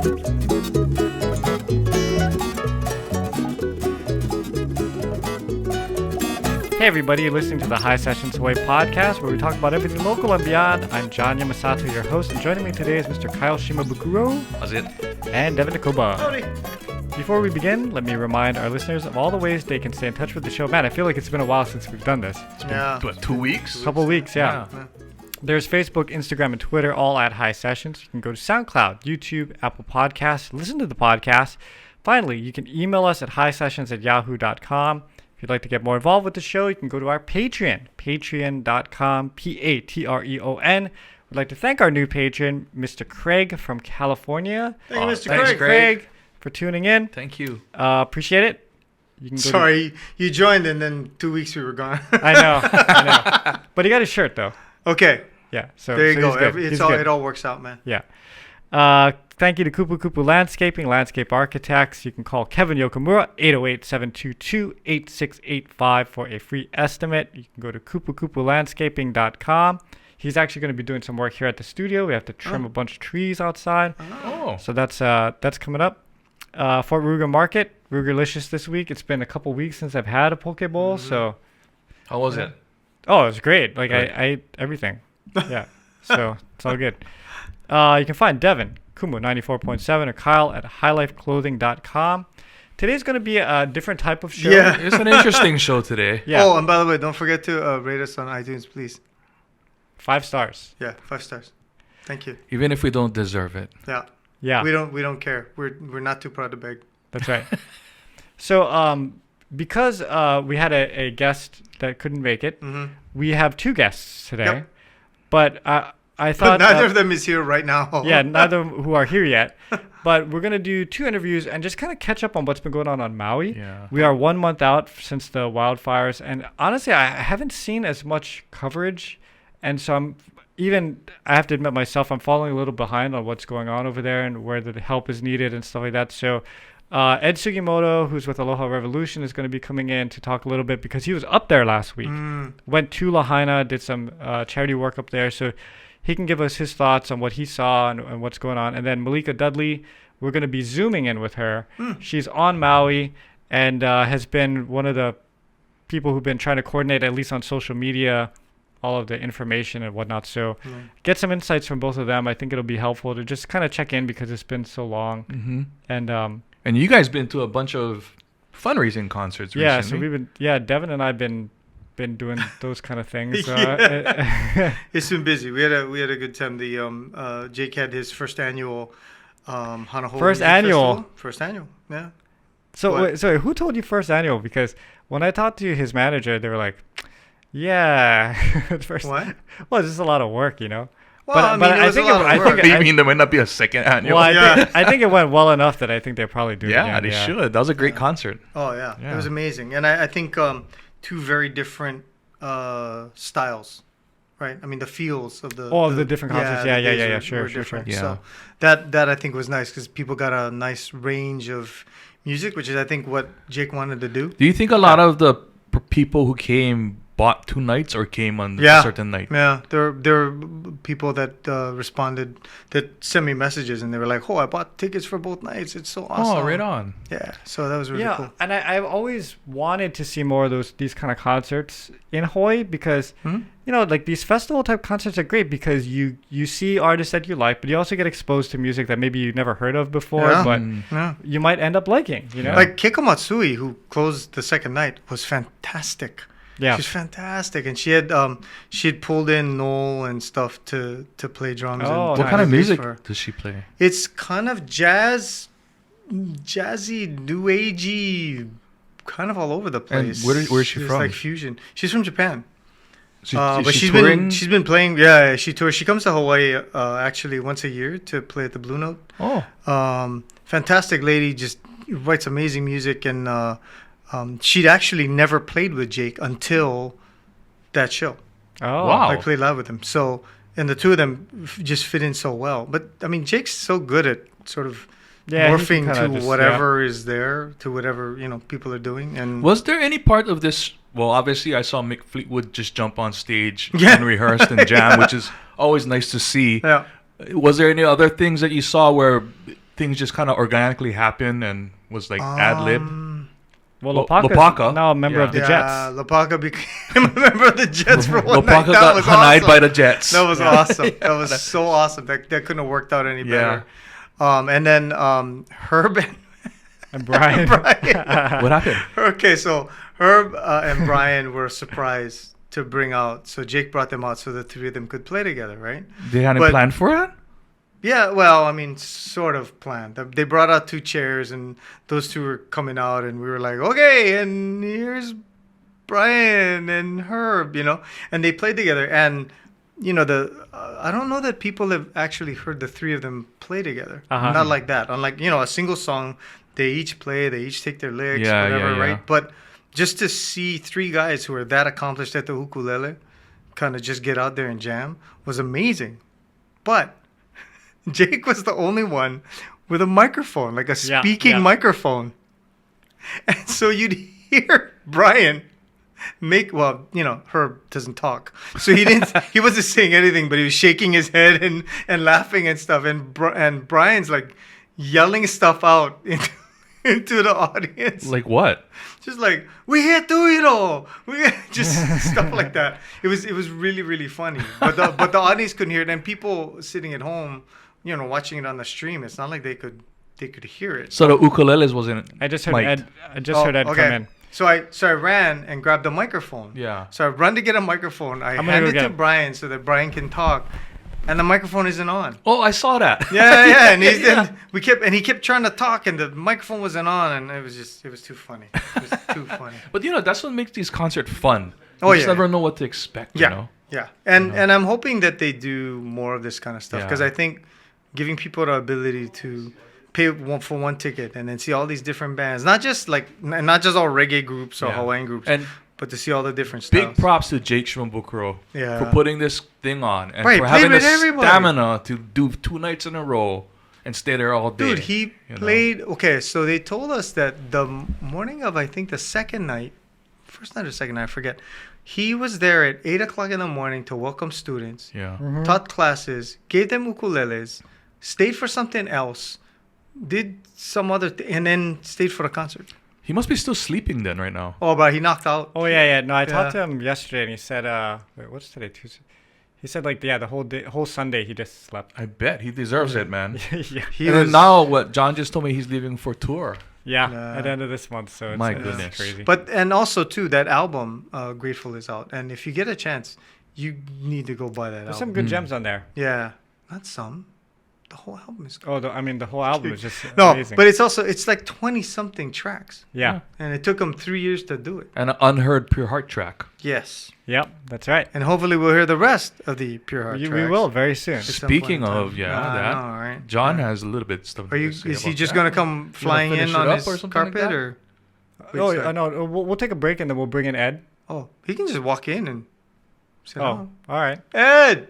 Hey everybody, you're listening to the Hisessions Hawaii podcast where we talk about everything local and beyond. I'm John Yamasato, your host, and joining me today is Mr. Kyle Shimabukuro. How's it? And Devon Nekoba. Howdy. Before we begin, let me remind our listeners of all the ways they can stay in touch with the show. Man, I feel like it's been a while since we've done this. It's been, what, 2 weeks? A couple weeks, yeah. There's Facebook, Instagram, and Twitter, all at Hisessions. You can go to SoundCloud, YouTube, Apple Podcasts, listen to the podcast. Finally, you can email us at hisessions@yahoo.com. If you'd like to get more involved with the show, you can go to our Patreon, patreon.com, Patreon. We'd like to thank our new patron, Mr. Craig from California. Thank you, Mr. Thanks, Craig, for tuning in. Thank you. Appreciate it. You can go Sorry, you joined and then 2 weeks we were gone. I know. But he got his shirt, though. Okay, Yeah. So there you so go. he's good. He's good. It all works out, man. Yeah. Thank you to Kupu Kupu Landscaping, Landscape Architects. You can call Kevin Yokomura, 808-722-8685 for a free estimate. You can go to kupukupulandscaping.com. He's actually going to be doing some work here at the studio. We have to trim a bunch of trees outside. Oh. So that's coming up. Fort Ruger Market, Rugerlicious this week. It's been a couple weeks since I've had a poke bowl, so... How was it? Oh, it was great. Like, Right. I ate everything. Yeah. So it's all good. You can find Devon, Kumu 94.7, or Kyle at highlifeclothing.com. Today's going to be a different type of show. Yeah. It's an interesting show today. Yeah. Oh, and by the way, don't forget to rate us on iTunes, please. 5 stars. Yeah, 5 stars. Thank you. Even if we don't deserve it. Yeah. Yeah. We don't care. We're not too proud to beg. That's right. So, because we had a guest that couldn't make it, we have 2 guests today. Yep. But I thought... But neither of them is here right now. Yeah, neither who are here yet. But we're going to do 2 interviews and just kind of catch up on what's been going on Maui. Yeah. We are 1 month out since the wildfires. And honestly, I haven't seen as much coverage. And so I have to admit myself, I'm falling a little behind on what's going on over there and where the help is needed and stuff like that. So Ed Sugimoto, who's with Aloha Revolution, is going to be coming in to talk a little bit because he was up there last week. Went to Lahaina, did some charity work up there. So he can give us his thoughts on what he saw and what's going on. And then Malika Dudley, we're going to be zooming in with her. She's on Maui and has been one of the people who've been trying to coordinate, at least on social media, all of the information and whatnot. So get some insights from both of them. I think it'll be helpful to just kind of check in because it's been so long. Mm-hmm. And you guys been to a bunch of fundraising concerts recently. Yeah, so Devon and I've been doing those kind of things. It's been busy. We had a good time. The Jake had his first annual Hanaho First Music annual? Festival. First annual, yeah. So What? wait, who told you first annual? Because when I talked to his manager, they were like, yeah. First, What? well, it's just a lot of work, you know? Well, it was a lot of work. You mean there might not be a second annual? Well, I think it went well enough that I think they're probably doing it yeah, again. they should. That was a great concert. Oh, yeah. Yeah. It was amazing. And I think 2 very different styles, right? I mean, the feels of the... Oh, of the different concerts. the days Yeah, were sure. different. Yeah. So that I think was nice because people got a nice range of music, which is, I think, what Jake wanted to do. Do you think a lot of the people who came bought 2 nights or came on a certain night? Yeah, there were people that responded, that sent me messages, and they were like, "Oh, I bought tickets for both nights. It's so awesome." Oh, right on. Yeah, so that was really cool. And I've always wanted to see more of these kind of concerts in Hawaii because, you know, like these festival type concerts are great because you see artists that you like, but you also get exposed to music that maybe you never heard of before, but you might end up liking, you know? Like Keiko Matsui, who closed the second night, was fantastic. Yeah. She's fantastic, and she had pulled in Noel and stuff to play drums. Oh, and What kind of bass music for- does she play? It's kind of jazzy, new agey, kind of all over the place. And where is she It's from? like fusion. She's from Japan. Is But she she's touring? been playing. Yeah, she tours. She comes to Hawaii actually once a year to play at the Blue Note. Oh. Fantastic lady, just writes amazing music, and she'd actually never played with Jake until that show. Oh, Wow. I played live with him. So, and the 2 of them just fit in so well. But I mean, Jake's so good at sort of Yeah, he can morphing kinda to just- whatever is there, to whatever people are doing. And Was there any part of this? Well, obviously, I saw Mick Fleetwood just jump on stage Yeah. and rehearse and jam, which is always nice to see. yeah. Was there any other things that you saw where things just kind of organically happened and was like ad lib? Well, Lopaka, now a member of the Yeah, Jets. Lopaka became a member of the Jets for one night. Lopaka That got was hanai awesome. by the Jets. That was awesome. That was so awesome. That couldn't have worked out any better. And then Herb And Brian. What happened? Okay, so Herb and Brian were surprised to bring out. So Jake brought them out so the three of them could play together, right? They hadn't But- planned for it? Yeah, well, I mean, sort of planned. They brought out 2 chairs, and those 2 were coming out, and we were like, okay, and here's Brian and Herb, and they played together. And, I don't know that people have actually heard the 3 of them play together. Uh-huh. Not like that. Unlike, a single song, they each play, they each take their licks, Yeah, whatever, yeah, yeah. right? But just to see 3 guys who are that accomplished at the ukulele kind of just get out there and jam was amazing. But Jake was the only one with a microphone, like a speaking microphone. And so you'd hear Brian Herb doesn't talk. So he wasn't saying anything, but he was shaking his head and laughing and stuff. And Brian's like yelling stuff out into the audience. Like what? Just like, we hit Tuiro. Just stuff like that. It was really, really funny. But the audience couldn't hear it. And people sitting at home, watching it on the stream, it's not like they could hear it. So the ukuleles wasn't. I just heard mic'd. Ed. I just heard Ed come in. So I ran and grabbed a microphone. Yeah. So I run to get a microphone. I I'm gonna hand go it get to it. Brian so that Brian can talk, and the microphone isn't on. Oh, I saw that. Yeah, and Yeah. he kept trying to talk, and the microphone wasn't on, and it was too funny. It was too funny. But that's what makes these concerts fun. Oh, You just yeah. never know what to expect. Yeah, yeah, and I'm hoping that they do more of this kind of stuff because Yeah. I think giving people the ability to pay for one ticket and then see all these different bands, not just all reggae groups or Yeah. Hawaiian groups, And but to see all the different big styles. props to Jake Shimabukuro Yeah. for putting this thing on and Right, for play having the with everybody. stamina to do 2 nights in a row and stay there all day. Dude, he played. Okay, so they told us that the morning of, I think, the first night or second night, I forget. He was there at 8:00 in the morning to welcome students, Yeah. taught classes, gave them ukuleles, stayed for something else, did some other and then stayed for the concert. He must be still sleeping then right now. Oh, but he knocked out. Oh yeah. No, I talked Yeah. to him yesterday, and he said, wait, what's today? Tuesday. He said the whole Sunday he just slept. I bet he deserves it, man. yeah. And then now, what John just told me, he's leaving for tour. Yeah, at the end of this month. So My it's goodness. crazy. And also too, that album, Grateful, is out, and if you get a chance, you need to go buy that There's some album. good gems on there. Yeah, not some. The whole album is good. Oh, the whole album is just No, amazing. but it's like 20-something tracks. yeah. And it took them 3 years to do it. And an unheard Pure Heart track. Yes. Yep, that's right. And hopefully we'll hear the rest of the Pure Heart We tracks. will very soon. At some Speaking point in of, time. that, I know, right? John Yeah. has a little bit stuff. Are you? to say Is he about just that. gonna come flying finish in it on up his or something like carpet, that? or? Oh, Wait, sorry. no, we'll take a break and then we'll bring in Ed. Oh, he can just walk in and say, Oh, all right. Ed.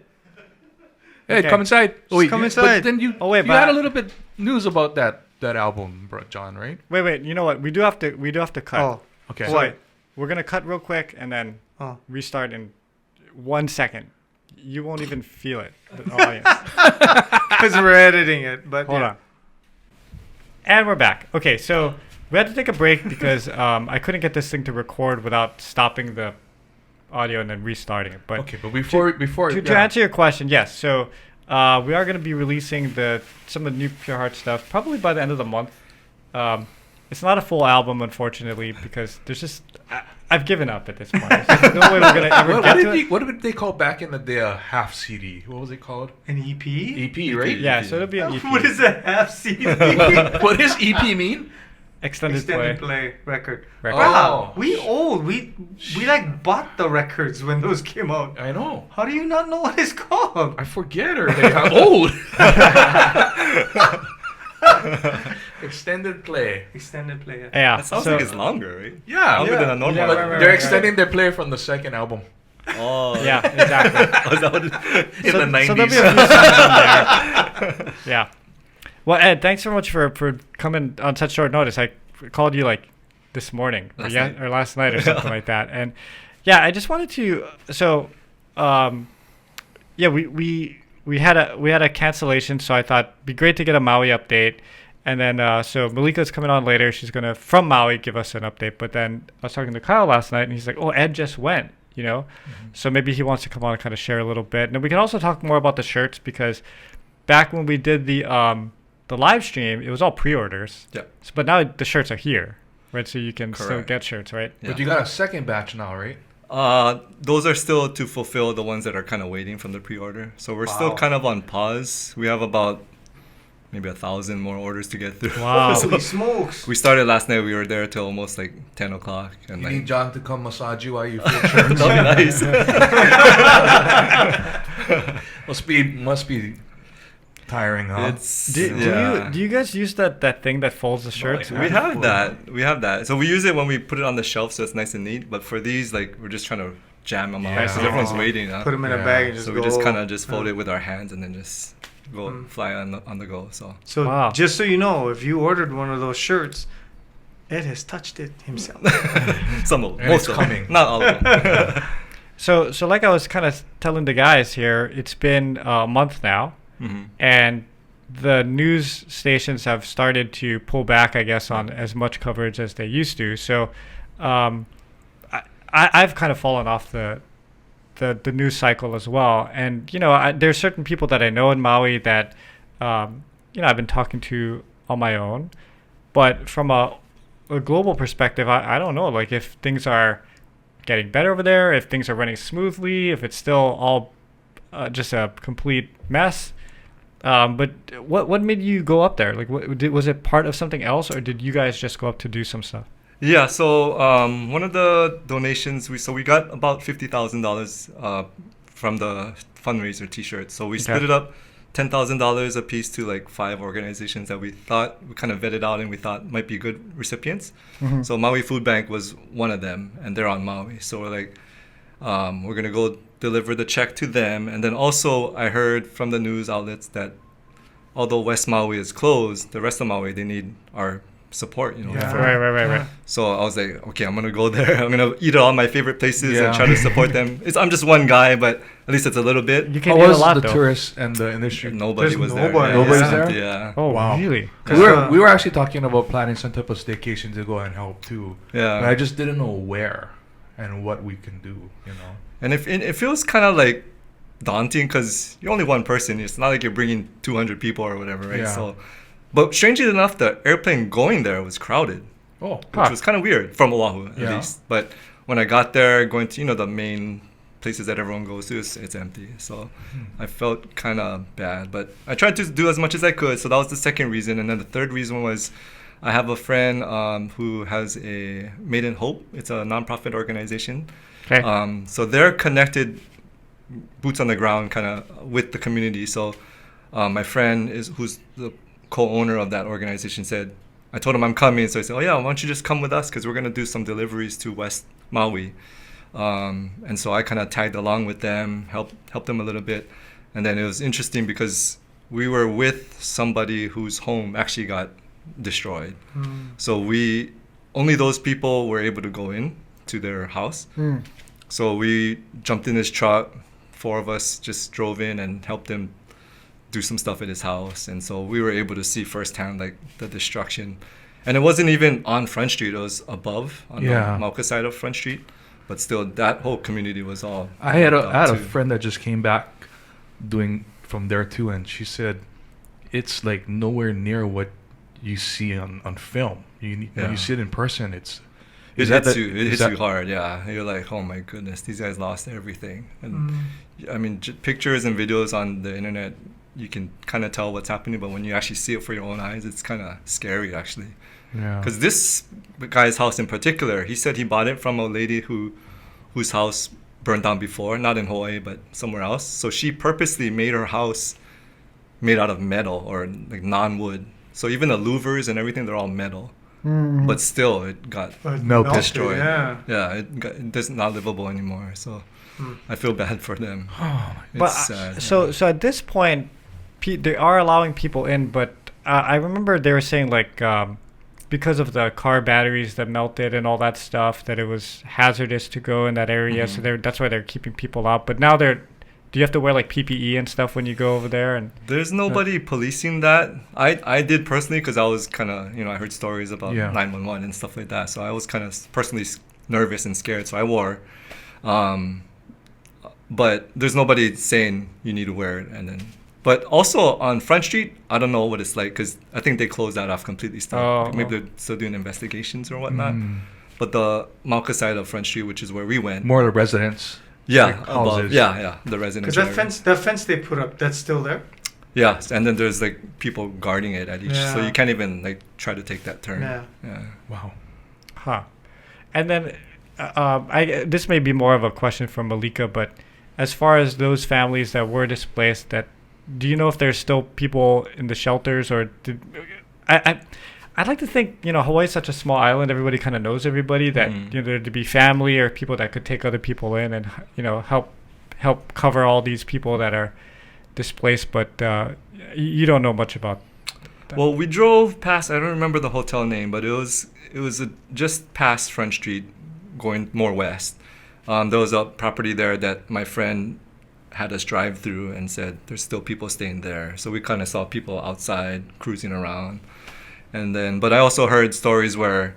Hey, Okay. come inside. come inside. But then you, Oh, wait, you but had I- a little bit news about that album, bro, John, right? Wait. You know what? We do have to cut. Oh, Okay. So what? we're gonna cut real quick and then Oh. restart in 1 second. You won't even feel it. The audience. Because we're editing it, but Hold yeah. on. And we're back. Okay, so we had to take a break because I couldn't get this thing to record without stopping the audio and then restarting it. But Okay, but before to answer your question, yes. So we are going to be releasing some of the new Pure Heart stuff probably by the end of the month. It's not a full album, unfortunately, because there's just I've given up at this point. There's no way we're going to ever get to it. what did they call back in the day a half CD? What was it called? An EP? EP, right? Yeah, so it'll be an EP. What is a half CD? What does EP mean? Extended Extended play. play record. Record. Wow, Oh. we old. We like bought the records when those came out. I know. How do you not know what it's called? I forget her. They are old. Extended play. Extended play. Yeah. That sounds so, like it's longer, right? Yeah. Longer than a normal. Yeah, But right, they're right. extending their play from the second album Oh. yeah, exactly. Was that what it- in the 90s. So there'll be a few songs on there. Yeah. Well, Ed, thanks so much for coming on such short notice. I called you like this morning Last night. or last night or something like that. And yeah, I just wanted to. So, yeah, we we had a cancellation, so I thought it'd be great to get a Maui update. And then so Malika's coming on later. She's gonna from Maui give us an update. But then I was talking to Kyle last night, and he's like, "Oh, Ed just went." So maybe he wants to come on and kind of share a little bit. And then we can also talk more about the shirts, because back when we did the live stream, it was all pre-orders. Yeah. So, but now the shirts are here, right? So you can still Correct. get shirts, right? But you got a second batch now, right? Those are still to fulfill the ones that are kind of waiting from the pre-order. So we're still kind of on pause. We have about maybe 1,000 more orders to get through. Wow. So Holy smokes. we started last night. We were there till almost like 10 o'clock. And You like, need John to come massage you while you feel shirts. that'd be nice. must be tiring, huh? Do you guys use that thing that folds the shirts? yeah. We have that. So we use it when we put it on the shelf, so it's nice and neat. But for these, like, we're just trying to jam them Yeah. out. So everyone's waiting. Huh? Put them in a Yeah. bag and just So go. we just kind of just fold it with our hands and then just go fly on the go. So So Wow. just so you know, if you ordered one of those shirts, Ed has touched it himself. some of And most it's of coming. them, not all of them. So like I was kind of telling the guys here, it's been a month now, Mhm. and the news stations have started to pull back, I guess, on as much coverage as they used to. So I've kind of fallen off the news cycle as well. And, there's certain people that I know in Maui that, I've been talking to on my own. But from a global perspective, I don't know, like, if things are getting better over there, if things are running smoothly, if it's still all just a complete mess. But what made you go up there? Like, was it part of something else, or did you guys just go up to do some stuff? Yeah, so one of the donations we got about $50,000 from the fundraiser T-shirts. So we split it up, $10,000 a piece to like 5 organizations that we thought we kind of vetted out and we thought might be good recipients. Mm-hmm. So Maui Food Bank was one of them, and they're on Maui. So we're like, we're gonna go deliver the check to them. And then also I heard from the news outlets that although West Maui is closed, the rest of Maui, they need our support, Yeah. for- Right. So I was like, okay, I'm gonna go there. I'm gonna eat at all my favorite places Yeah. and try to support them. I'm just one guy, but at least it's a little bit. You How can eat a was lot, the though. tourists and the industry? Nobody There's was nobody. there. Nobody's Yeah. there? Yeah. Oh, Wow. really? We were actually talking about planning some type of staycation to go and help too. Yeah. But I just didn't know where and what we can do, And it feels kind of like daunting because you're only one person. It's not like you're bringing 200 people or whatever, right? Yeah. So, but strangely enough, the airplane going there was crowded, Oh, Huh. which was kind of weird from Oahu at Yeah. least. But when I got there, going to the main places that everyone goes to, it's empty. So I felt kind of bad, but I tried to do as much as I could. So that was the second reason, and then the third reason was I have a friend who has a Made in Hope. It's a nonprofit organization. Okay. So they're connected, boots on the ground, kind of with the community. So my friend who's the co-owner of that organization said, I told him I'm coming. So I said, oh yeah, why don't you just come with us? Because we're going to do some deliveries to West Maui. And so I kind of tagged along with them, helped them a little bit. And then it was interesting because we were with somebody whose home actually got destroyed. So only those people were able to go in to their house. So we jumped in his truck. 4 of us just drove in and helped him do some stuff at his house. And so we were able to see firsthand like the destruction. And it wasn't even on Front Street. It was above on the Mauka side of Front Street. But still, that whole community was all. I had wiped out a too. friend that just came back doing from there too, and she said it's like nowhere near what you see on film. When Yeah. you see it in person, it's It that hits the- you. It is hits that- you hard. Yeah, you're like, oh my goodness, these guys lost everything. And I mean, pictures and videos on the internet, you can kind of tell what's happening, but when you actually see it for your own eyes, it's kind of scary actually. Yeah. Because this guy's house in particular, he said he bought it from a lady whose house burned down before, not in Hawaii, but somewhere else. So she purposely made her house made out of metal or like non-wood. So even the louvers and everything, they're all metal. But still, it got Melted. destroyed. Yeah. Yeah, it's not livable anymore. So I feel bad for them. It's But sad. so at this point, they are allowing people in, but I remember they were saying like because of the car batteries that melted and all that stuff, that it was hazardous to go in that area. So that's why they're keeping people out. But now they're do you have to wear like PPE and stuff when you go over there? And There's nobody policing that. I did personally because I was kind of, I heard stories about 911 and stuff like that. So I was kind of personally nervous and scared. So I wore. But there's nobody saying you need to wear it. But also on Front Street, I don't know what it's like because I think they closed that off completely. Maybe they're still doing investigations or whatnot. But the Malika side of Front Street, which is where we went. More the residents. Yeah, like houses. The residents. Because that fence they put up, that's still there? Yeah, and then there's like people guarding it at each, so Yeah. you can't even like try to take that turn. Yeah. Wow. Huh. And then, this may be more of a question for Malika, but as far as those families that were displaced, do you know if there's still people in the shelters, or I'd like to think, Hawaii's such a small island, everybody kind of knows everybody, that there'd be family or people that could take other people in and help cover all these people that are displaced, but you don't know much about that. Well, we drove past. I don't remember the hotel name, but it was just past Front Street, going more west. There was a property there that my friend had us drive through and said there's still people staying there. So we kind of saw people outside cruising around, but I also heard stories where,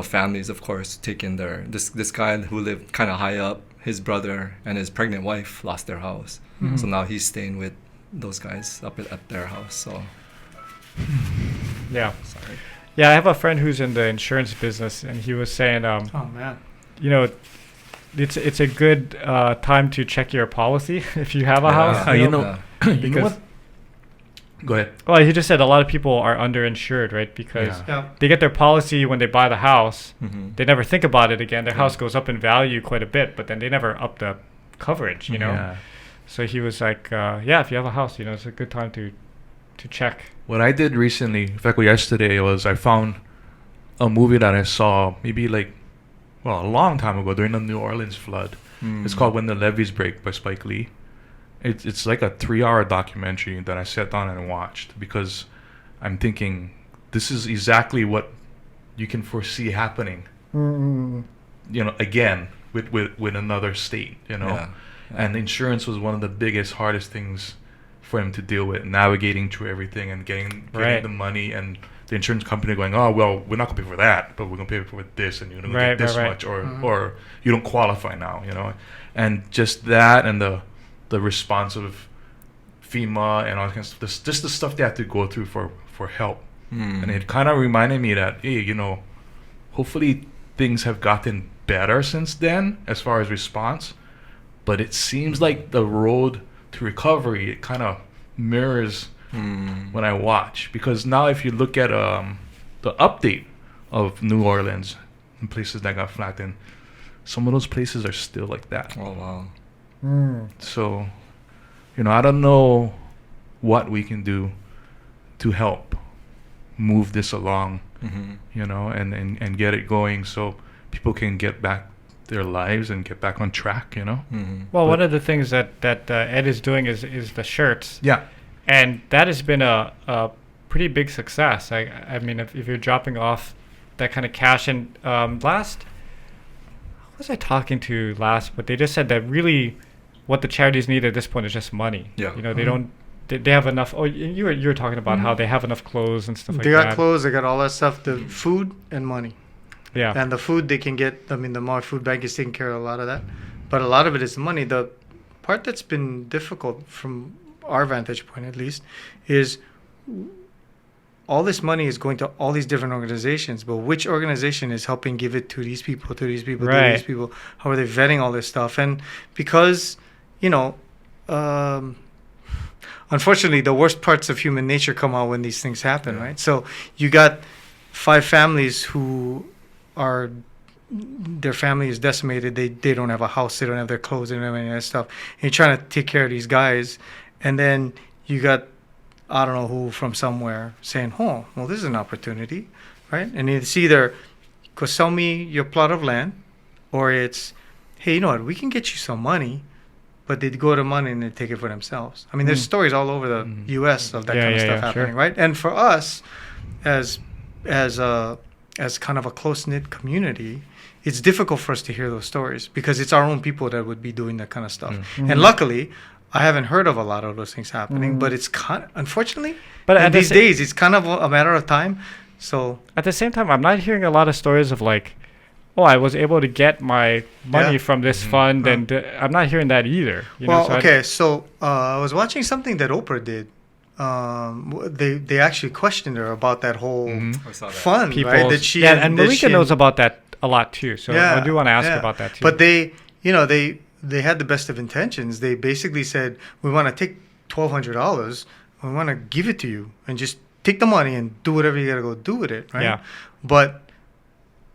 families, of course, taking this guy who lived kind of high up. His brother and his pregnant wife lost their house, so now he's staying with those guys up at their house. So. Yeah. Sorry. Yeah, I have a friend who's in the insurance business, and he was saying, Oh man. it's a good time to check your policy if you have a house. You know what? Go ahead. Well, he just said a lot of people are underinsured, right? Because they get their policy when they buy the house. They never think about it again. Their house goes up in value quite a bit, but then they never up the coverage, Yeah. So he was like, if you have a house, it's a good time to check. What I did recently, in fact, yesterday, was I found a movie that I saw maybe a long time ago during the New Orleans flood. It's called When the Levees Break by Spike Lee. It's like a 3-hour documentary that I sat down and watched because I'm thinking this is exactly what you can foresee happening. Again with another state. And insurance was one of the biggest, hardest things for him to deal with, navigating through everything and getting the money, and the insurance company going, oh well, we're not gonna pay for that, but we're gonna pay for this, and you're gonna get this much, or you don't qualify now, and just that, and the response of FEMA and all that kind of stuff, just the stuff they have to go through for help. And it kind of reminded me that, hey, hopefully things have gotten better since then as far as response, but it seems like the road to recovery, it kind of mirrors when I watch, because now if you look at the update of New Orleans and places that got flattened, some of those places are still like that. Oh wow. So, I don't know what we can do to help move this along, and get it going so people can get back their lives and get back on track, Well, one of the things that Ed is doing is the shirts. Yeah. And that has been a pretty big success. I mean, if you're dropping off that kind of cash, and who was I talking to last? But they just said that really what the charities need at this point is just money. Yeah. They don't. They have enough. Oh, you were talking about how they have enough clothes and stuff like that. They got clothes. They got all that stuff. The food and money. Yeah. And the food they can get. I mean, the Maui Food Bank is taking care of a lot of that, but a lot of it is the money. The part that's been difficult from our vantage point, at least, is all this money is going to all these different organizations, but which organization is helping give it to these people, to these people, to these people? How are they vetting all this stuff? And because, unfortunately, the worst parts of human nature come out when these things happen, right? So you got 5 families who their family is decimated. They don't have a house. They don't have their clothes. They don't have any of that stuff. And you're trying to take care of these guys. And then you got, I don't know who from somewhere saying, oh, well, this is an opportunity, right? And it's either, go sell me your plot of land, or it's, hey, you know what, we can get you some money, but they go to money and they take it for themselves. I mean, there's stories all over the U.S. of that kind of stuff happening, right? And for us, as as kind of a close-knit community, it's difficult for us to hear those stories because it's our own people that would be doing that kind of stuff. And luckily, I haven't heard of a lot of those things happening, but it's unfortunately, but these days, it's kind of a matter of time. So at the same time, I'm not hearing a lot of stories of like, oh, I was able to get my money from this fund, and I'm not hearing that either. So I was watching something that Oprah did. They actually questioned her about that whole fund, right? That she and Malika knows about that a lot too. So I do want to ask about that too. But they had the best of intentions. They basically said, we want to take $1,200. We want to give it to you and just take the money and do whatever you got to go do with it, right? Yeah. But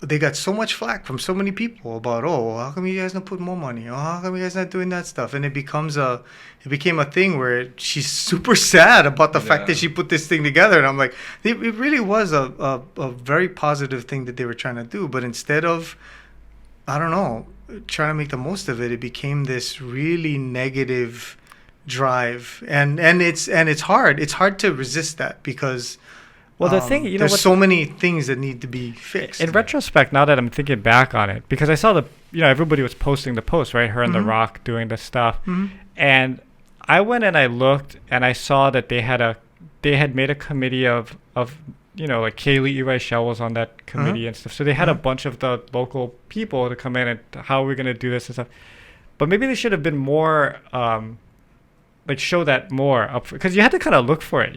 they got so much flack from so many people about, how come you guys not put more money? Oh, how come you guys not doing that stuff? And it became a thing where she's super sad about the fact that she put this thing together. And I'm like, it really was a very positive thing that they were trying to do. But instead of, I don't know, trying to make the most of it, it became this really negative drive. And it's hard. It's hard to resist that because the thing, there's so many things that need to be fixed. In retrospect, now that I'm thinking back on it, because I saw everybody was posting the post, right? Her and The Rock doing this stuff, and I went and I looked and I saw that they had made a committee of like Kaylee Eway was on that committee and stuff. So they had a bunch of the local people to come in and how are we going to do this and stuff. But maybe they should have been more show that more up because you had to kind of look for it,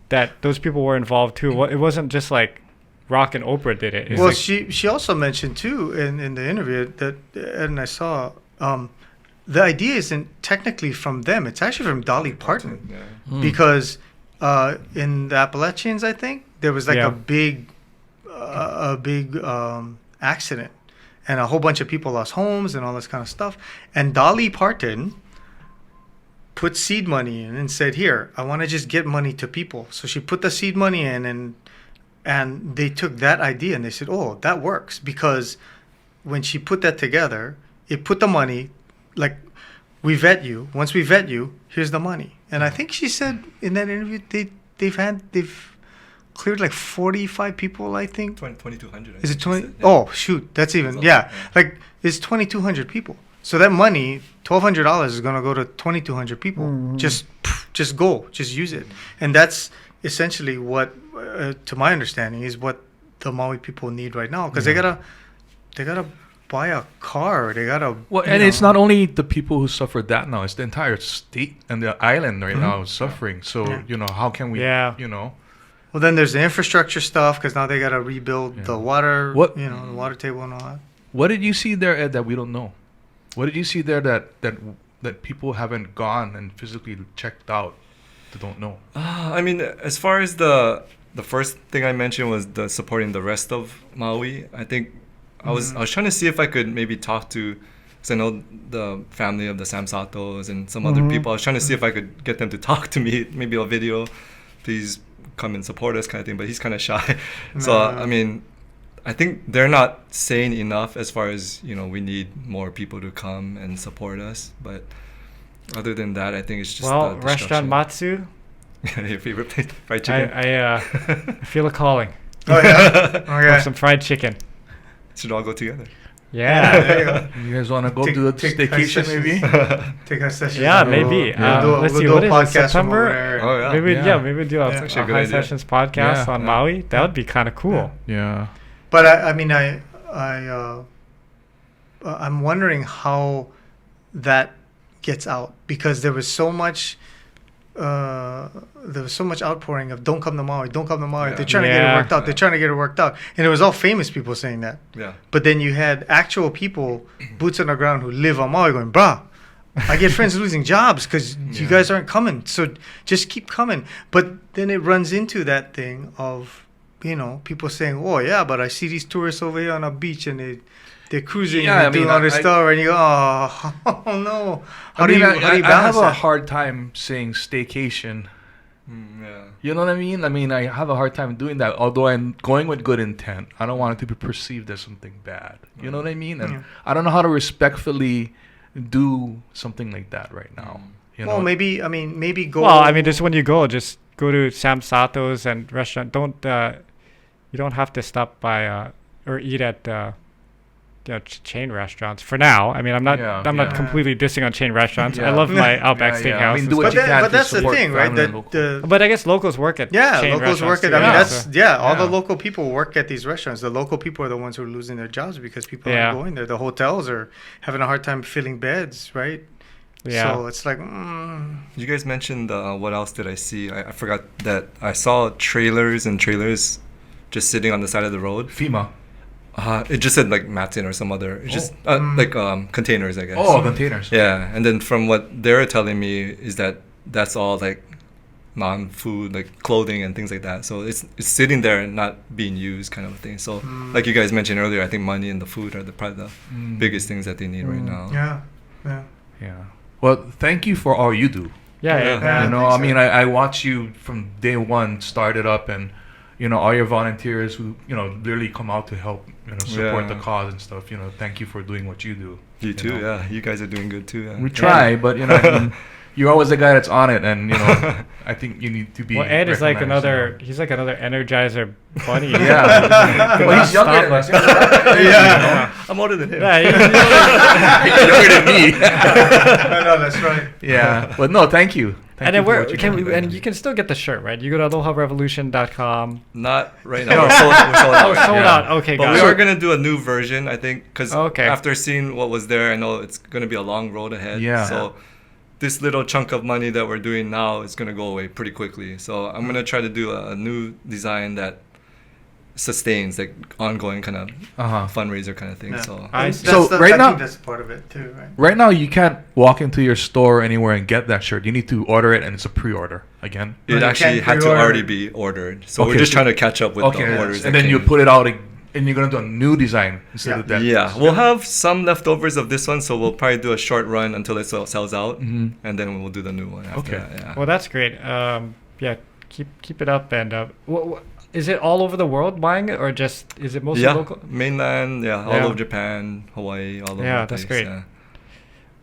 that those people were involved too. It wasn't just like Rock and Oprah did it. Well, she also mentioned too in the interview that Ed and I saw the idea isn't technically from them. It's actually from Dolly Parton because in the Appalachians, I think there was like a big accident and a whole bunch of people lost homes and all this kind of stuff. And Dolly Parton put seed money in and said, here, I want to just get money to people. So she put the seed money in and they took that idea and they said, oh, that works. Because when she put that together, it put the money, like, we vet you. Once we vet you, here's the money. And I think she said in that interview, they've cleared like 45 people, I think. 2,200. Is it 20? Yeah. Oh, shoot. That's even, like, it's 2,200 people. So that money, $1,200 is going to go to 2,200 people. Just go, just use it. And that's essentially what, to my understanding, is what the Maui people need right now. Because they gotta buy a car. They gotta. Well, and it's not only the people who suffered that now. It's the entire state and the island right now is suffering. So how can we? Well, then there's the infrastructure stuff because now they gotta rebuild the water. The water table and all that. What did you see there, Ed, that we don't know? What did you see there that people haven't gone and physically checked out that don't know? I mean, as far as the first thing I mentioned was the supporting the rest of Maui. I think I was trying to see if I could maybe talk to, because I know the family of the Samsatos and some other people. I was trying to see if I could get them to talk to me, maybe a video, please come and support us kind of thing. But he's kind of shy. So I mean, I think they're not saying enough as far as, we need more people to come and support us. But other than that, I think it's just the Restaurant Matsu. Your favorite place, fried chicken. I feel a calling. Oh yeah, for some fried chicken. Should all go together. Yeah. There you go. You guys want to go do a staycation maybe? Take our session. Yeah, maybe. Let's see. What is it? September? Oh yeah. Maybe do a High Sessions podcast on Maui. That would be kind of cool. Yeah. But I'm wondering how that gets out because there was so much outpouring of don't come to Maui. They're trying to get it worked out. They're trying to get it worked out. And it was all famous people saying that. Yeah. But then you had actual people, boots on the ground, who live on Maui going, brah, I get friends losing jobs because you guys aren't coming. So just keep coming. But then it runs into that thing of, people saying, oh, yeah, but I see these tourists over here on a beach and they're cruising and doing all this stuff. And you go, oh no. How do you balance I have a that? hard time saying staycation. You know what I mean? I mean, I have a hard time doing that, although I'm going with good intent. I don't want it to be perceived as something bad. You know what I mean? And I don't know how to respectfully do something like that right now. Well, maybe go. Well, I mean, just when you go, just go to Sam Sato's and restaurant. Don't you don't have to stop by or eat at chain restaurants for now. I mean, I'm not completely dissing on chain restaurants. I love my Outback Steakhouse. I mean, do what you can but to that's the support thing, right? family But I guess locals work at chain locals work at. too, I mean, so. all the local people work at these restaurants. The local people are the ones who are losing their jobs because people aren't going there. The hotels are having a hard time filling beds, right? Yeah. So it's like. You guys mentioned what else did I see? I forgot that I saw trailers just sitting on the side of the road. FEMA. It just said like Matin or some other. It's just like containers, I guess. Oh, containers. Yeah, and then from what they're telling me is that's all like non-food, like clothing and things like that. So it's sitting there and not being used, kind of thing. So like you guys mentioned earlier, I think money and the food are probably the biggest things that they need right now. Yeah. Well, thank you for all you do. Yeah. You know, I mean, I watch you from day one, start it up, and you know, all your volunteers who, you know, literally come out to help, you know, support the cause and stuff. You know, thank you for doing what you do. You too, yeah. You guys are doing good too. Yeah. We try, but you know, I mean, you're always the guy that's on it, and you know, I think you need to be. Well, Ed is like another. He's like another Energizer bunny. Well, he's younger than us. I'm older than him. He's younger than me. No, that's right. Yeah, but no, thank you. And then and you can still get the shirt, right? You go to aloharevolution.com. Not right now. We're sold out. Sold out. Okay, but we are gonna do a new version, I think, because after seeing what was there, I know it's gonna be a long road ahead. Yeah. So this little chunk of money that we're doing now is gonna go away pretty quickly. So I'm gonna try to do a new design that sustains, like ongoing kind of fundraiser kind of thing. So I now think that's part of it too, right? Right now, you can't walk into your store anywhere and get that shirt. You need to order it, and it's a pre-order again. It actually had to already be ordered. So we're just trying to catch up with the orders. And then you put it out, and you're gonna do a new design instead of that. Yeah, we'll have some leftovers of this one, so we'll probably do a short run until it sells out, and then we'll do the new one after that. Yeah. Well, that's great. Keep it up, and is it all over the world buying it, or is it mostly local? Mainland, all over Japan, Hawaii, all over. Yeah, that's great. Yeah.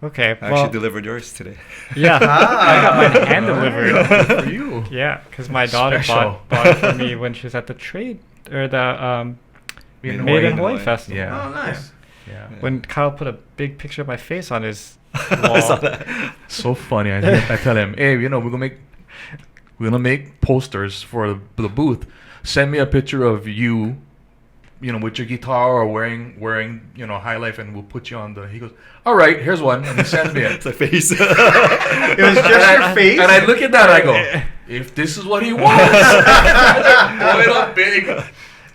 Okay, I actually delivered yours today. Yeah, I got mine hand delivered for you. Yeah, because my daughter bought it for me when she was at the trade or the Made in Hawaii Festival. Yeah. Oh, nice. Yeah. When Kyle put a big picture of my face on his wall. I saw that. So funny. I tell him, hey, you know, we're gonna make posters for the booth. Send me a picture of you, you know, with your guitar or wearing, you know, High Life, and we'll put you on the. He goes, all right, here's one, and he sends me it. It's a face. It was just your face. And I look at that, and I go, if this is what he wants, blow it up big.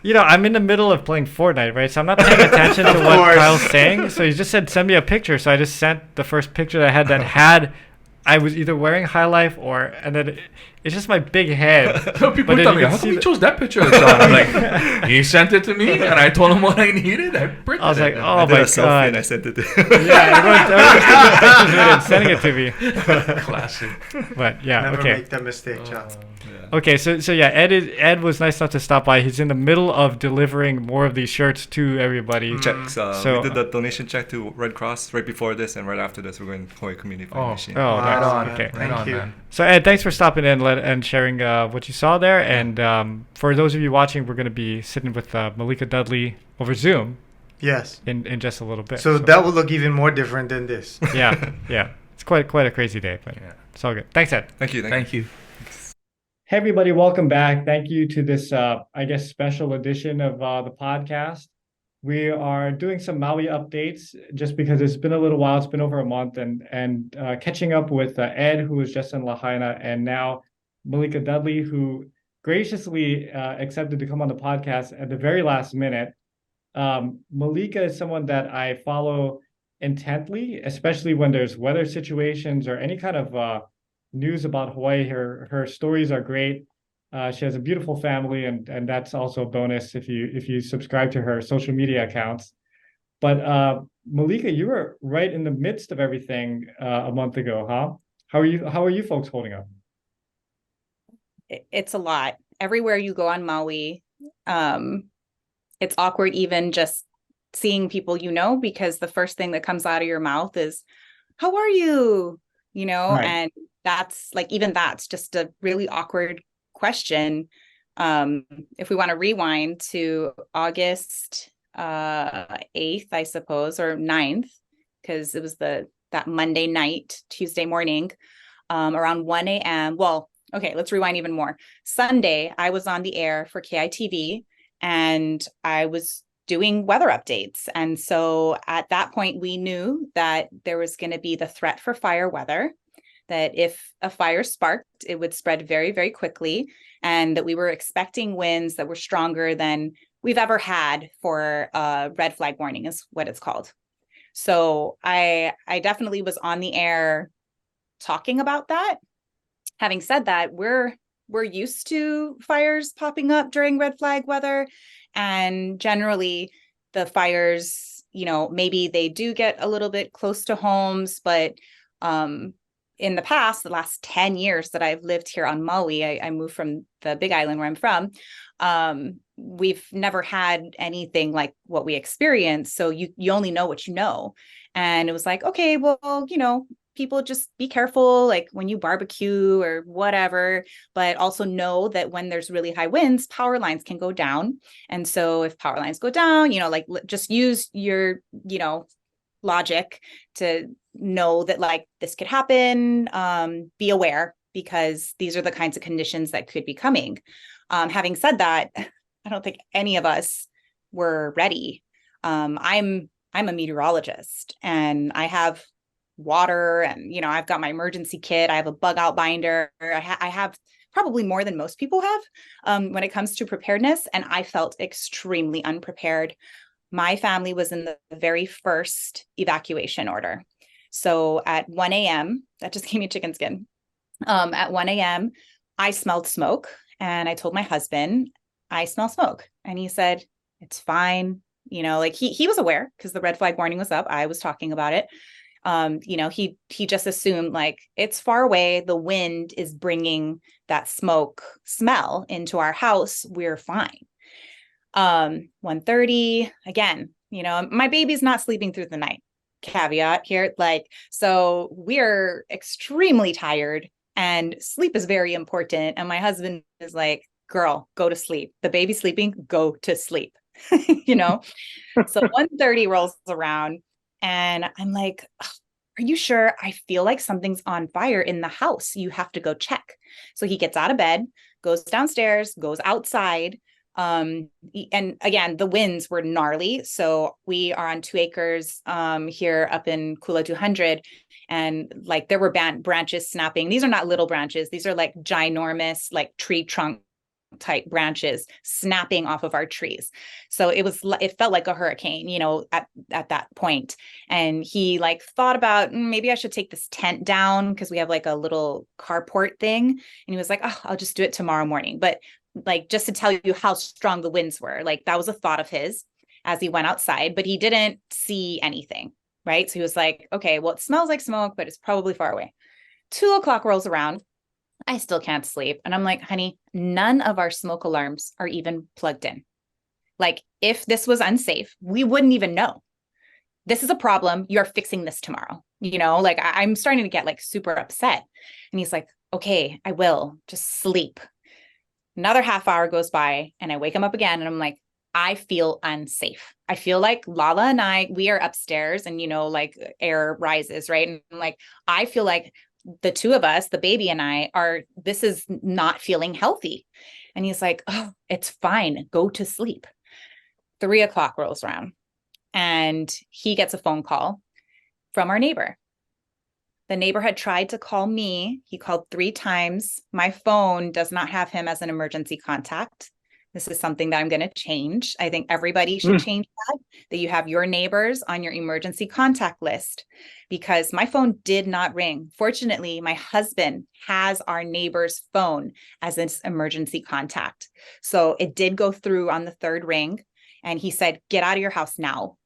You know, I'm in the middle of playing Fortnite, right? So I'm not paying attention to what Kyle's saying. So he just said, send me a picture. So I just sent the first picture that I had. I was either wearing High Life and then it's just my big head. So people tell me, how come you chose that picture of John? I'm like, he sent it to me, and I told him what I needed. I was like, I did a selfie and I sent it to him. Yeah, everyone's taking pictures with it and sending it to me. Classic. But yeah, Never okay. make that mistake, John. Okay, so yeah, Ed was nice enough to stop by. He's in the middle of delivering more of these shirts to everybody. Checks. We did the donation check to Red Cross right before this, and right after this, we're going to Hawaii Community Foundation. Right on. Okay. Thank you. Man. So Ed, thanks for stopping in and sharing what you saw there. And for those of you watching, we're going to be sitting with Malika Dudley over Zoom. Yes. In just a little bit. So that will look even more different than this. Yeah. It's quite a crazy day, but it's all good. Thanks, Ed. Thank you. Thank you. Hey, everybody. Welcome back. Thank you to this, special edition of the podcast. We are doing some Maui updates just because it's been a little while. It's been over a month and catching up with Ed, who was just in Lahaina, and now Malika Dudley, who graciously accepted to come on the podcast at the very last minute. Malika is someone that I follow intently, especially when there's weather situations or any kind of news about Hawaii. Her stories are great. She has a beautiful family, and that's also a bonus if you subscribe to her social media accounts. But Malika, you were right in the midst of everything a month ago, huh? How are you folks holding up? It's a lot. Everywhere you go on Maui, it's awkward even just seeing people because the first thing that comes out of your mouth is, "How are you?" Right. And that's just a really awkward question If we want to rewind to August 8th, I suppose, or 9th, because it was that Monday night, Tuesday morning, around 1 a.m. Well, okay, let's rewind even more. Sunday, I was on the air for KITV, and I was doing weather updates. And so at that point, we knew that there was going to be the threat for fire weather, that if a fire sparked, it would spread very, very quickly, and that we were expecting winds that were stronger than we've ever had for red flag warning is what it's called. So I definitely was on the air talking about that. Having said that, we're used to fires popping up during red flag weather, and generally the fires, maybe they do get a little bit close to homes, but in the past, the last 10 years that I've lived here on Maui, I moved from the Big Island where I'm from. We've never had anything like what we experienced. So you only know what you know. And it was like, okay, well, people just be careful, like when you barbecue or whatever, but also know that when there's really high winds, power lines can go down. And so if power lines go down, like just use your, logic to know that like this could happen. Be aware, because these are the kinds of conditions that could be coming. Having said that, I don't think any of us were ready. I'm a meteorologist, and I have water, and I've got my emergency kit. I have a bug out binder. I have probably more than most people have when it comes to preparedness, and I felt extremely unprepared. My family was in the very first evacuation order. So at 1 a.m., that just gave me chicken skin. At 1 a.m., I smelled smoke, and I told my husband, I smell smoke. And he said, it's fine. Like he was aware because the red flag warning was up. I was talking about it. He just assumed like it's far away. The wind is bringing that smoke smell into our house. We're fine. 1:30 again, my baby's not sleeping through the night. Caveat here. So we're extremely tired, and sleep is very important. And my husband is like, girl, go to sleep. The baby's sleeping, go to sleep. So 1:30 rolls around, and I'm like, are you sure? I feel like something's on fire in the house. You have to go check. So he gets out of bed, goes downstairs, goes outside. And again, the winds were gnarly. So we are on 2 acres here up in Kula 200. And like there were branches snapping. These are not little branches. These are like ginormous, like tree trunk type branches snapping off of our trees. So it felt like a hurricane, at that point. And he like thought about maybe I should take this tent down because we have like a little carport thing. And he was like, oh, I'll just do it tomorrow morning. But like, just to tell you how strong the winds were, like that was a thought of his as he went outside, but he didn't see anything. Right. So he was like, okay, well, it smells like smoke, but it's probably far away. 2:00 rolls around. I still can't sleep. And I'm like, honey, none of our smoke alarms are even plugged in. Like if this was unsafe, we wouldn't even know. This is a problem. You're fixing this tomorrow. Like I'm starting to get like super upset. And he's like, okay, I will just sleep. Another half hour goes by, and I wake him up again, and I'm like, I feel unsafe. I feel like Lala and we are upstairs, and like air rises, right? And I'm like, I feel like the two of us, the baby and this is not feeling healthy. And he's like, oh, it's fine. Go to sleep. 3:00 rolls around, and he gets a phone call from our neighbor. The neighbor had tried to call me. He called 3 times. My phone does not have him as an emergency contact. This is something that I'm going to change. I think everybody should change that you have your neighbors on your emergency contact list, because my phone did not ring. Fortunately, my husband has our neighbor's phone as an emergency contact. So it did go through on the 3rd ring, and he said, get out of your house now.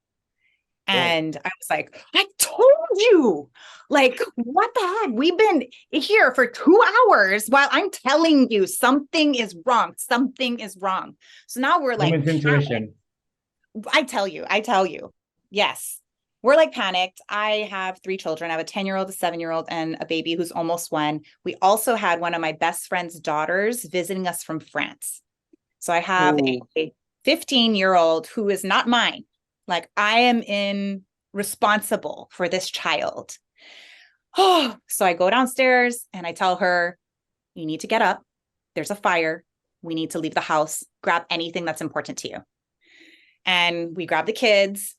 And I was like, I told you, like, what the heck? We've been here for 2 hours while I'm telling you something is wrong. Something is wrong. So now we're like, woman's intuition. I tell you. Yes. We're like panicked. I have 3 children. I have a 10-year-old, a 7-year-old, and a baby who's almost 1. We also had one of my best friend's daughters visiting us from France. So I have a 15-year-old who is not mine. Like, I am responsible for this child. Oh, so I go downstairs and I tell her, you need to get up. There's a fire. We need to leave the house. Grab anything that's important to you. And we grab the kids.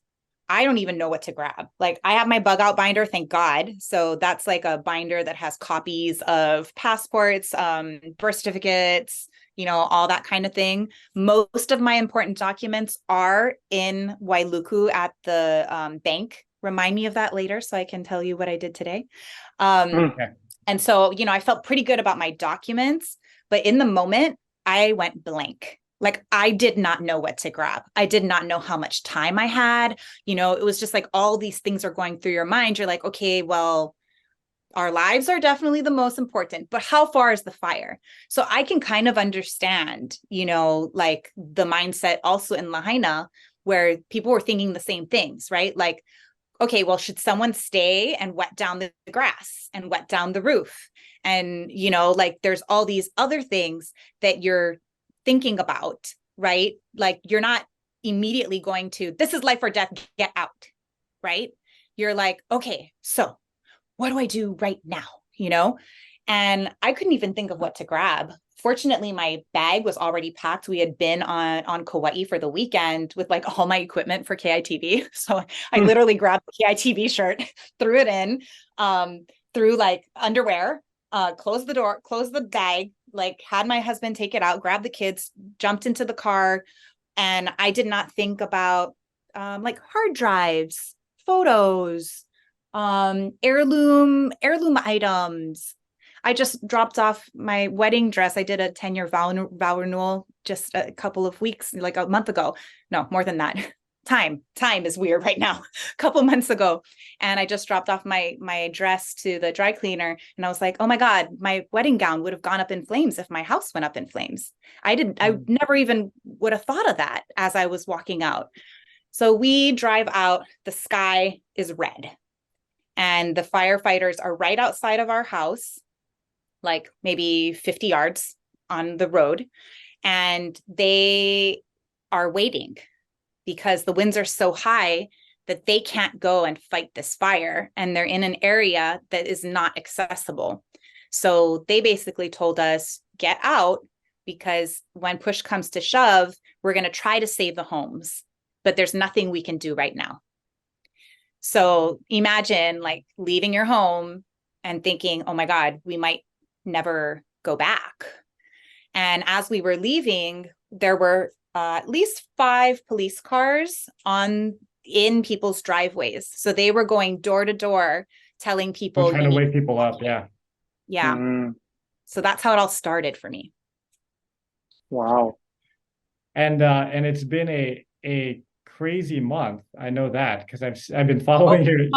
I don't even know what to grab. Like, I have my bug out binder, thank God. So that's like a binder that has copies of passports, birth certificates, all that kind of thing. Most of my important documents are in Wailuku at the bank. Remind me of that later so I can tell you what I did today. And so, I felt pretty good about my documents, but in the moment, I went blank. Like, I did not know what to grab. I did not know how much time I had. It was just like all these things are going through your mind. You're like, okay, well, our lives are definitely the most important, but how far is the fire? So I can kind of understand, like the mindset also in Lahaina where people were thinking the same things, right? Like, okay, well, should someone stay and wet down the grass and wet down the roof? And, like there's all these other things that you're thinking about, right? Like, you're not immediately going to, this is life or death, get out, right? You're like, okay, so what do I do right now? And I couldn't even think of what to grab. Fortunately, my bag was already packed. We had been on Kauai for the weekend with like all my equipment for KITV. So I literally grabbed the KITV shirt, threw it in, threw like underwear, closed the door, closed the bag, like had my husband take it out, grabbed the kids, jumped into the car. And I did not think about like hard drives, photos, heirloom items. I just dropped off my wedding dress. I did a 10-year vow renewal just a couple of weeks, like a month ago. No, more than that. Time is weird right now. A couple months ago. And I just dropped off my dress to the dry cleaner. And I was like, oh my God, my wedding gown would have gone up in flames if my house went up in flames. I never even would have thought of that as I was walking out. So we drive out, the sky is red. And the firefighters are right outside of our house, like maybe 50 yards on the road. And they are waiting because the winds are so high that they can't go and fight this fire. And they're in an area that is not accessible. So they basically told us, get out, because when push comes to shove, we're going to try to save the homes, but there's nothing we can do right now. So imagine like leaving your home and thinking, oh my God, we might never go back. And as we were leaving, there were at least 5 police cars in people's driveways. So they were going door to door telling people, trying to wake people up. Yeah. Yeah. So that's how it all started for me. Wow. And it's been a crazy month. I know that because I've been following your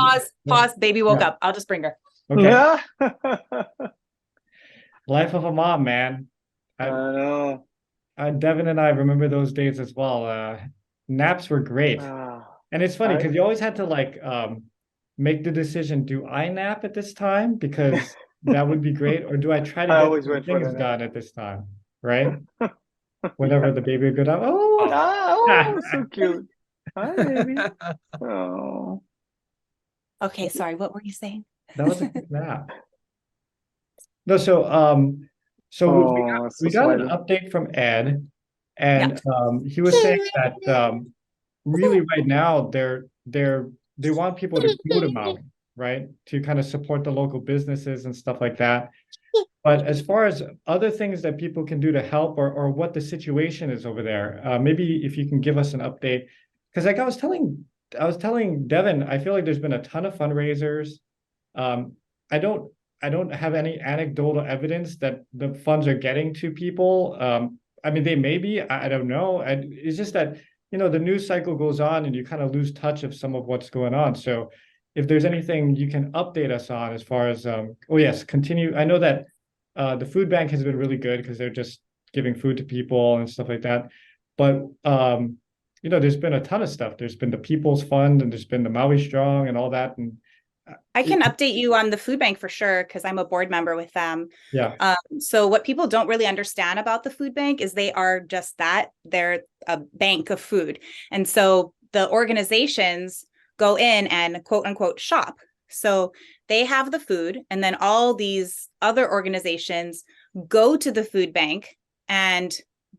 Pause. Baby woke up. I'll just bring her. Okay. Life of a mom, man. I know. Devon and I remember those days as well. Naps were great. And it's funny because you always had to like make the decision, do I nap at this time? Because that would be great. Or do I try to get things done at this time? Right? Whenever the baby would go down. Oh, so cute. Hi, baby. Oh. Okay, sorry. What were you saying? That was a good nap. No, so we got an update from Ed, and he was saying that really right now they want people to go to Maui, right, to kind of support the local businesses and stuff like that. But as far as other things that people can do to help, or what the situation is over there, maybe if you can give us an update, because like I was telling Devon, I feel like there's been a ton of fundraisers. I don't have any anecdotal evidence that the funds are getting to people. I mean, they may be, I don't know. It's just that, the news cycle goes on and you kind of lose touch of some of what's going on. So if there's anything you can update us on as far as, continue. I know that the food bank has been really good because they're just giving food to people and stuff like that. But, there's been a ton of stuff. There's been the People's Fund and there's been the Maui Strong and all that. And I can update you on the food bank for sure, because I'm a board member with them. Yeah. So what people don't really understand about the food bank is they are just that. They're a bank of food. And so the organizations go in and quote unquote shop. So they have the food, and then all these other organizations go to the food bank and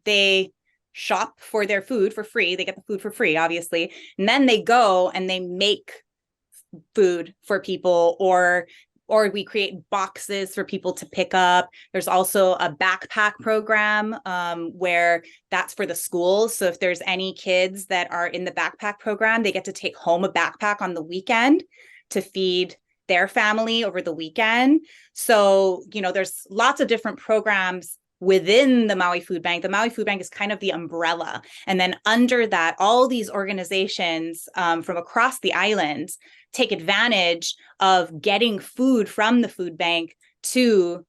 they shop for their food for free. They get the food for free, obviously. And then they go and they make food for people, or we create boxes for people to pick up. There's also a backpack program where that's for the schools. So if there's any kids that are in the backpack program, they get to take home a backpack on the weekend to feed their family over the weekend. So, there's lots of different programs within the Maui Food Bank. The Maui Food Bank is kind of the umbrella. And then under that, all these organizations from across the island take advantage of getting food from the food bank to,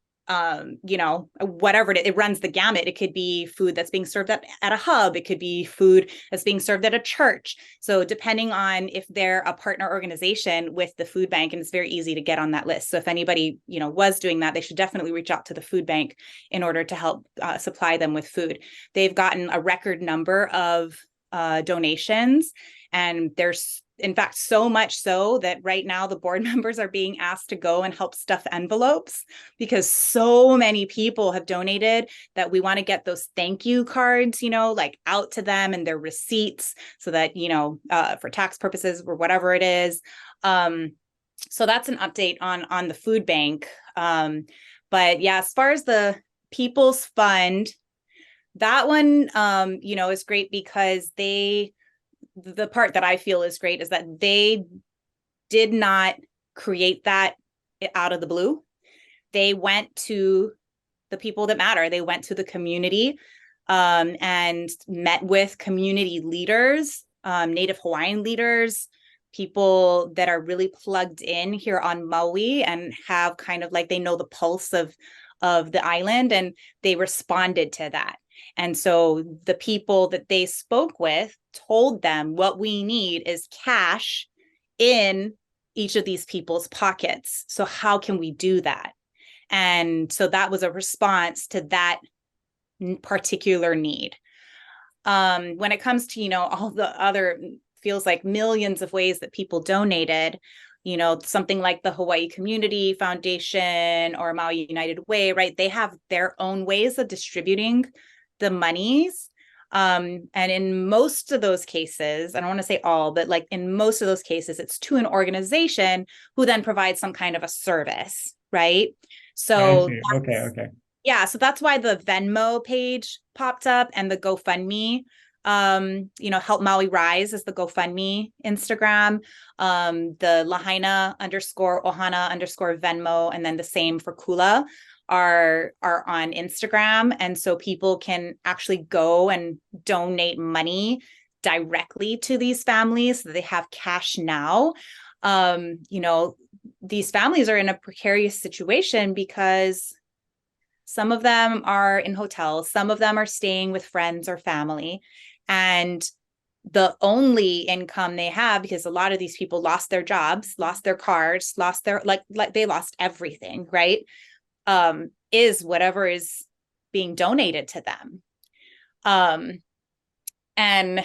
whatever it runs the gamut. It could be food that's being served at a hub. It could be food that's being served at a church. So depending on if they're a partner organization with the food bank, and it's very easy to get on that list. So if anybody, was doing that, they should definitely reach out to the food bank in order to help supply them with food. They've gotten a record number of donations, and there's in fact so much so that right now the board members are being asked to go and help stuff envelopes, because so many people have donated that we want to get those thank you cards, out to them and their receipts, so that for tax purposes or whatever it is. So that's an update on the food bank. But yeah, as far as the People's Fund, that one is great, because the part that I feel is great is that they did not create that out of the blue. They went to the people that matter. They went to the community and met with community leaders, Native Hawaiian leaders, people that are really plugged in here on Maui and have kind of like, they know the pulse of the island, and they responded to that. And so the people that they spoke with told them, what we need is cash in each of these people's pockets. So how can we do that? And so that was a response to that particular need. When it comes to, all the other, feels like millions of ways that people donated, something like the Hawaii Community Foundation or Maui United Way, right? They have their own ways of distributing the monies. And in most of those cases, I don't want to say all, but like in most of those cases, it's to an organization who then provides some kind of a service, right? So Okay. yeah, so that's why the Venmo page popped up, and the GoFundMe, Help Maui Rise is the GoFundMe Instagram, the Lahaina _Ohana _Venmo, and then the same for Kula are on Instagram. And so people can actually go and donate money directly to these families so that they have cash now. These families are in a precarious situation because some of them are in hotels, some of them are staying with friends or family, and the only income they have, because a lot of these people lost their jobs, lost their cars, lost their like they lost everything, right? Is whatever is being donated to them. And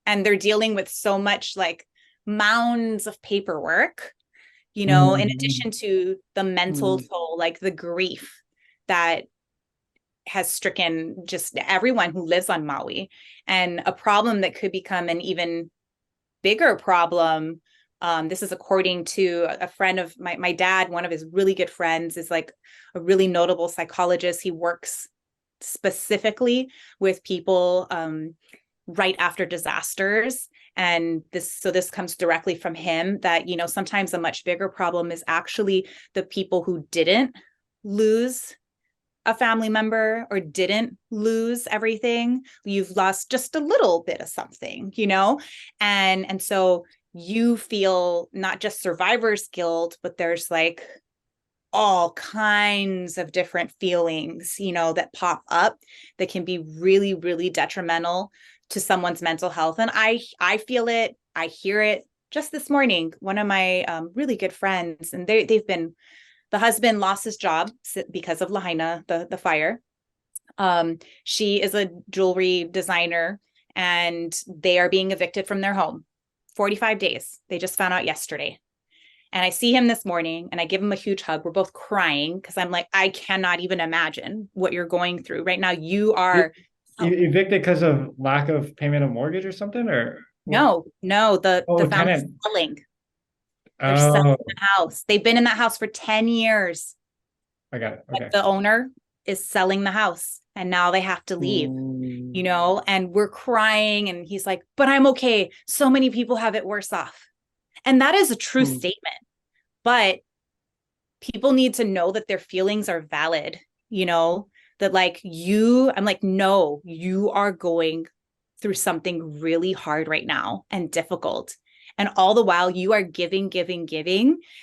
they're dealing with so much like mounds of paperwork, in addition to the mental toll, like the grief that has stricken just everyone who lives on Maui, and a problem that could become an even bigger problem. This is according to a friend of my dad. One of his really good friends is like a really notable psychologist. He works specifically with people right after disasters. And this comes directly from him, that, sometimes a much bigger problem is actually the people who didn't lose a family member or didn't lose everything. You've lost just a little bit of something, and so you feel not just survivor's guilt, but there's like all kinds of different feelings, that pop up that can be really, really detrimental to someone's mental health. And I feel it, I hear it just this morning, one of my really good friends, and the husband lost his job because of Lahaina, the fire. She is a jewelry designer, and they are being evicted from their home. 45 days. They just found out yesterday. And I see him this morning and I give him a huge hug. We're both crying because I'm like, I cannot even imagine what you're going through right now. You are evicted because of lack of payment of mortgage or something, or no, the family's tenant. selling. They're selling the house. They've been in that house for 10 years. I got it. Okay. But the owner is selling the house and now they have to leave, you know, and we're crying and he's like, but I'm okay. So many people have it worse off. And that is a true statement. But people need to know that their feelings are valid, you know, that like I'm like, no, you are going through something really hard right now and difficult. And all the while you are giving.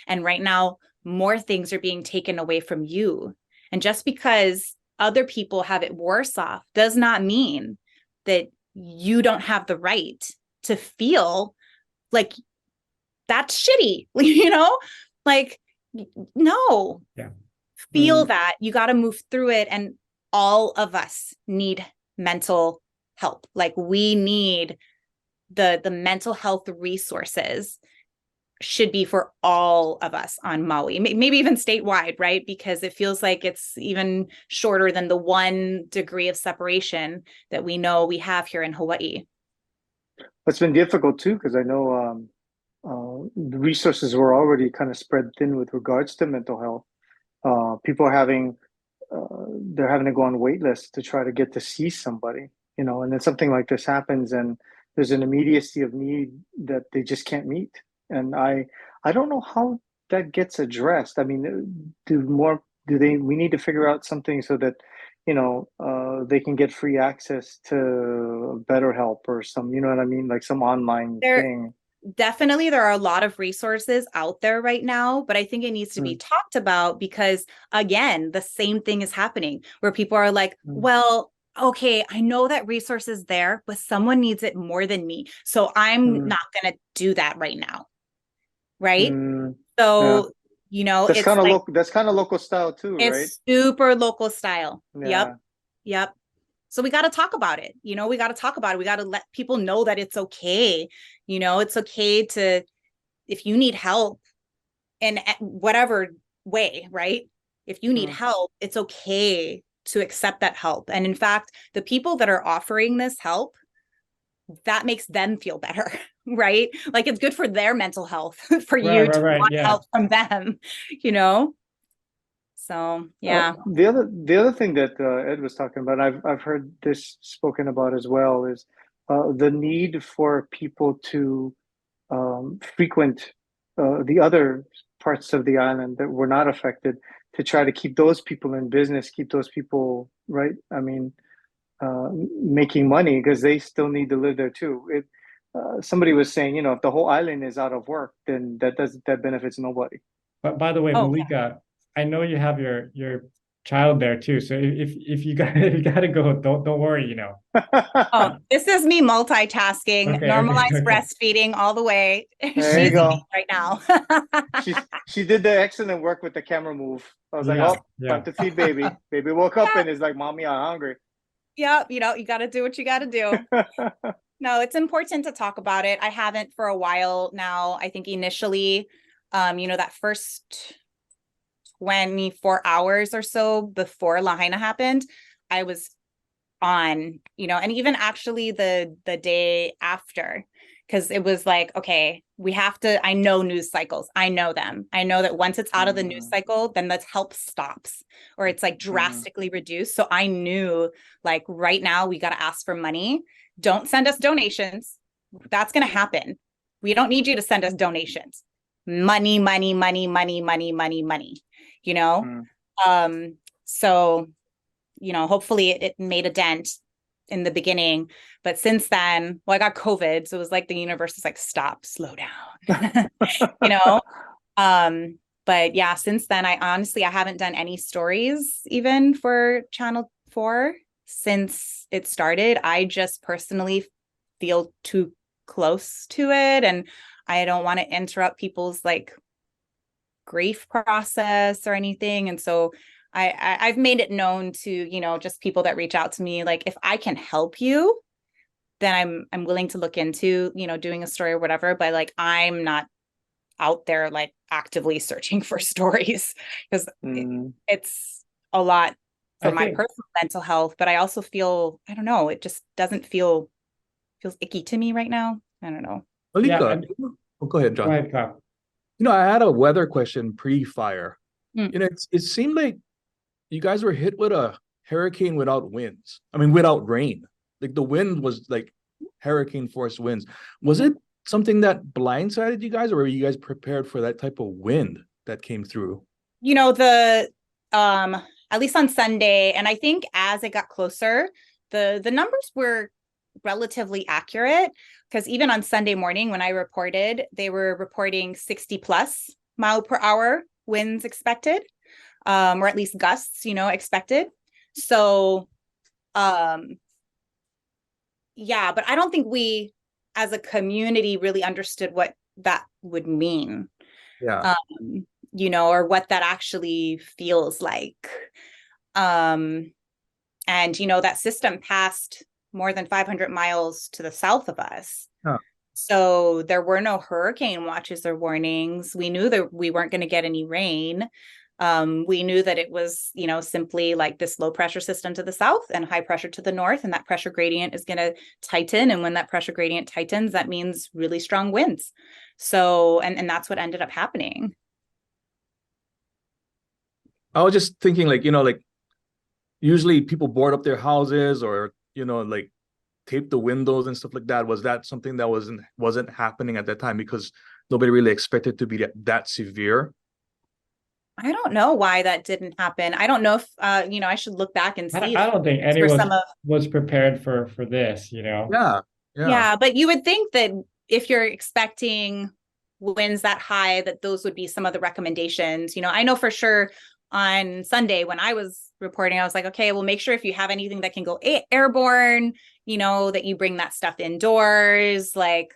And right now, more things are being taken away from you. And just because other people have it worse off does not mean that you don't have the right to feel like that's shitty, you know, like, no, feel that you got to move through it. And all of us need mental help. Like we need the mental health resources should be for all of us on Maui, maybe even statewide, right? Because it feels like it's even shorter than the 1 degree of separation that we know we have here in Hawaii. It's been difficult too, because I know the resources were already kind of spread thin with regards to mental health. People are they're having to go on wait lists to try to get to see somebody, you know, and then something like this happens and there's an immediacy of need that they just can't meet. And I don't know how that gets addressed. I mean, we need to figure out something so that, you know, they can get free access to BetterHelp or some, you know what I mean? Like some online thing. Definitely, there are a lot of resources out there right now, but I think it needs to be talked about because, again, the same thing is happening where people are like, well, okay, I know that resource is there, but someone needs it more than me. So I'm not going to do that right now. Right. So, you know, that's kind of that's kind of local style too, right? It's super local style. Yeah. Yep. So we got to talk about it. You know, we got to talk about it. We got to let people know that it's okay. You know, it's okay to, if you need help in whatever way, right? If you need help, it's okay to accept that help. And in fact, the people that are offering this help, that makes them feel better, right? Like it's good for their mental health for you to want help from them, you know? So, yeah. The other thing that Ed was talking about, I've heard this spoken about as well, is the need for people to frequent the other parts of the island that were not affected to try to keep those people in business, keep those people, right? I mean, making money because they still need to live there too. Somebody was saying, you know, if the whole island is out of work, then that benefits nobody. But by the way, Malika, I know you have your child there too. So if you got to go, don't worry, you know. This is me multitasking, normalized breastfeeding all the way. There you go. Right now. she did the excellent work with the camera move. I was like, time to feed baby. Baby woke up and is like, mommy, I'm hungry. Yeah, you know, you got to do what you got to do. No, it's important to talk about it. I haven't for a while now. I think initially, you know, that first 24 hours or so before Lahaina happened, I was on, you know, and even actually the day after, because it was like, okay, we have to, I know news cycles. I know them. I know that once it's out of the news cycle, then the help stops or it's like drastically reduced. So I knew like right now we got to ask for money. Don't send us donations. That's going to happen. We don't need you to send us donations. Money, you know? So, you know, hopefully it made a dent in the beginning, but since then, well, I got COVID. So it was like the universe is like, stop, slow down, you know? But yeah, since then, I haven't done any stories even for Channel 4 since it started. I just personally feel too close to it. And I don't want to interrupt people's like grief process or anything. And so I've made it known to, you know, just people that reach out to me, like, if I can help you, then I'm willing to look into, you know, doing a story or whatever. But like, I'm not out there like actively searching for stories, because it's a lot for my personal mental health. But I also feel, I don't know, it just doesn't feels icky to me right now. I don't know. Malika, go ahead, John. Go ahead, Kyle. You know, I had a weather question pre-fire. Mm. You know, it seemed like you guys were hit with a hurricane without winds. I mean, without rain. Like the wind was like hurricane force winds. Was it something that blindsided you guys, or were you guys prepared for that type of wind that came through? You know, the at least on Sunday, and I think as it got closer, the numbers were relatively accurate, because even on Sunday morning when I reported, they were reporting 60 plus mile per hour winds expected, or at least gusts, you know, expected. So yeah, but I don't think we as a community really understood what that would mean. Yeah. You know, or what that actually feels like. And, you know, that system passed more than 500 miles to the south of us. Huh. So there were no hurricane watches or warnings. We knew that we weren't going to get any rain. We knew that it was, you know, simply like this low pressure system to the south and high pressure to the north, and that pressure gradient is going to tighten. And when that pressure gradient tightens, that means really strong winds. So, and that's what ended up happening. I was just thinking, like, you know, like usually people board up their houses, or, you know, like tape the windows and stuff like that. Was that something that wasn't happening at that time because nobody really expected it to be that severe? I don't know why that didn't happen. I don't know if, you know, I should look back and see. I don't think anyone was prepared for this, you know? Yeah, but you would think that if you're expecting winds that high, that those would be some of the recommendations. You know, I know for sure on Sunday when I was reporting, I was like, okay, well, make sure if you have anything that can go airborne, you know, that you bring that stuff indoors, like,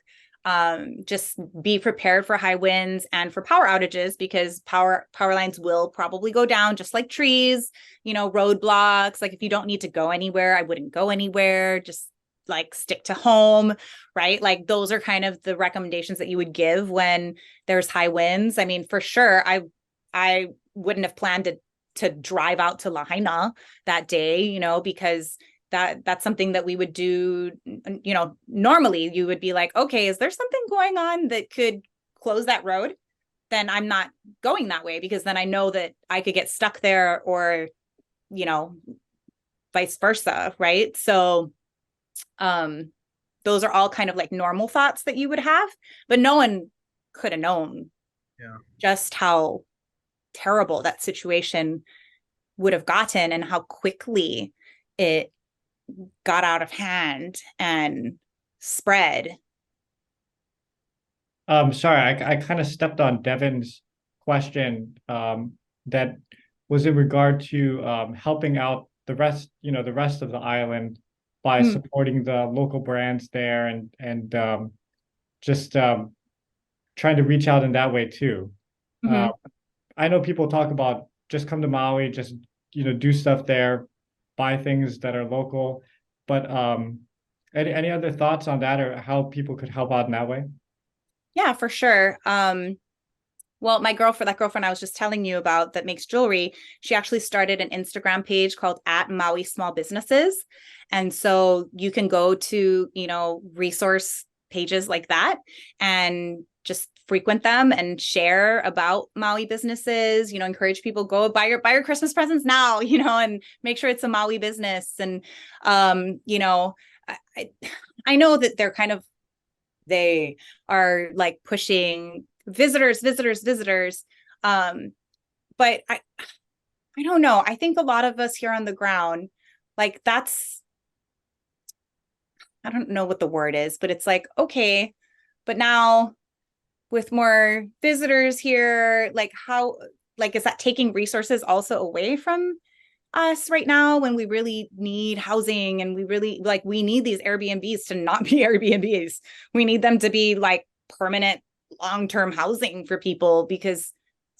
just be prepared for high winds and for power outages, because power lines will probably go down, just like trees, you know, roadblocks. Like if you don't need to go anywhere, I wouldn't go anywhere. Just like stick to home, right? Like those are kind of the recommendations that you would give when there's high winds. I mean, for sure, I wouldn't have planned to drive out to Lahaina that day, you know, because that's something that we would do, you know, normally you would be like, okay, is there something going on that could close that road? Then I'm not going that way, because then I know that I could get stuck there, or, you know, vice versa, right? So those are all kind of like normal thoughts that you would have, but no one could have known just how terrible that situation would have gotten and how quickly it got out of hand and spread. Sorry, I kind of stepped on Devon's question that was in regard to helping out the rest of the island by supporting the local brands there, and just trying to reach out in that way too. I know people talk about just come to Maui, just, you know, do stuff there, buy things that are local, but any other thoughts on that, or how people could help out in that way? Yeah, for sure. Well, that girlfriend I was just telling you about that makes jewelry, she actually started an Instagram page called @Maui Small Businesses. And so you can go to, you know, resource pages like that and just frequent them and share about Maui businesses, you know, encourage people, go buy your Christmas presents now, you know, and make sure it's a Maui business. And, you know, I know that they are like pushing visitors. But I don't know. I think a lot of us here on the ground, like I don't know what the word is, but it's like, okay, but now with more visitors here, like how, like, is that taking resources also away from us right now when we really need housing, and we need these Airbnbs to not be Airbnbs. We need them to be like permanent long-term housing for people because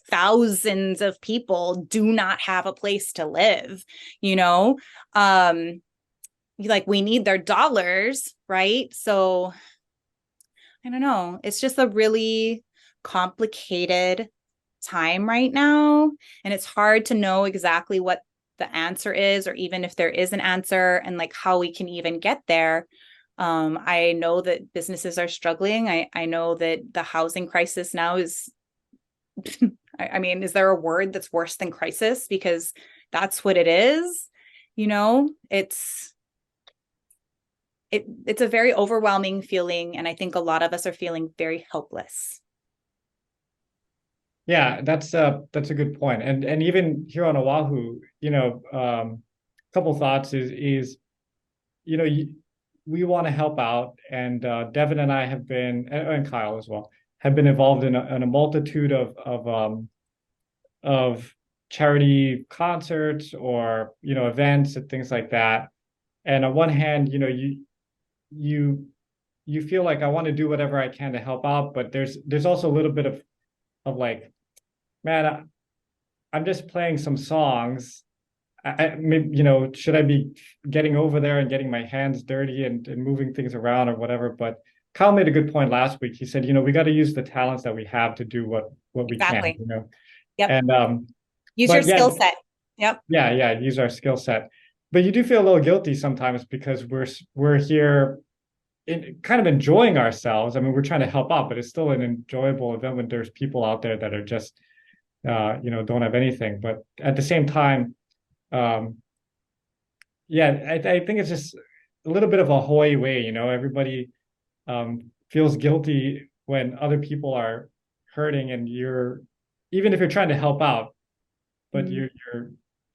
thousands of people do not have a place to live, you know? Like we need their dollars, right? So I don't know. It's just a really complicated time right now. And it's hard to know exactly what the answer is, or even if there is an answer, and like how we can even get there. I know that businesses are struggling. I know that the housing crisis now is, I mean, is there a word that's worse than crisis? Because that's what it is. You know, it's a very overwhelming feeling. And I think a lot of us are feeling very helpless. Yeah, that's a good point. And even here on Oahu, you know, a couple thoughts is you know, we want to help out, and Devon and I have been, and Kyle as well, have been involved in a multitude of charity concerts or, you know, events and things like that. And on one hand, you know, you feel like I want to do whatever I can to help out, but there's also a little bit of like, man, I'm just playing some songs. You know, should I be getting over there and getting my hands dirty and moving things around or whatever? But Kyle made a good point last week. He said, you know, we got to use the talents that we have to do what we Exactly. can, you know. Yep. And use your skill set. Yep. Yeah, use our skill set. But you do feel a little guilty sometimes because we're here kind of enjoying ourselves. I mean, we're trying to help out, but it's still an enjoyable event when there's people out there that are just you know, don't have anything. But at the same time, yeah, I think it's just a little bit of a Hawaii way, you know, everybody feels guilty when other people are hurting, and even if you're trying to help out, but you're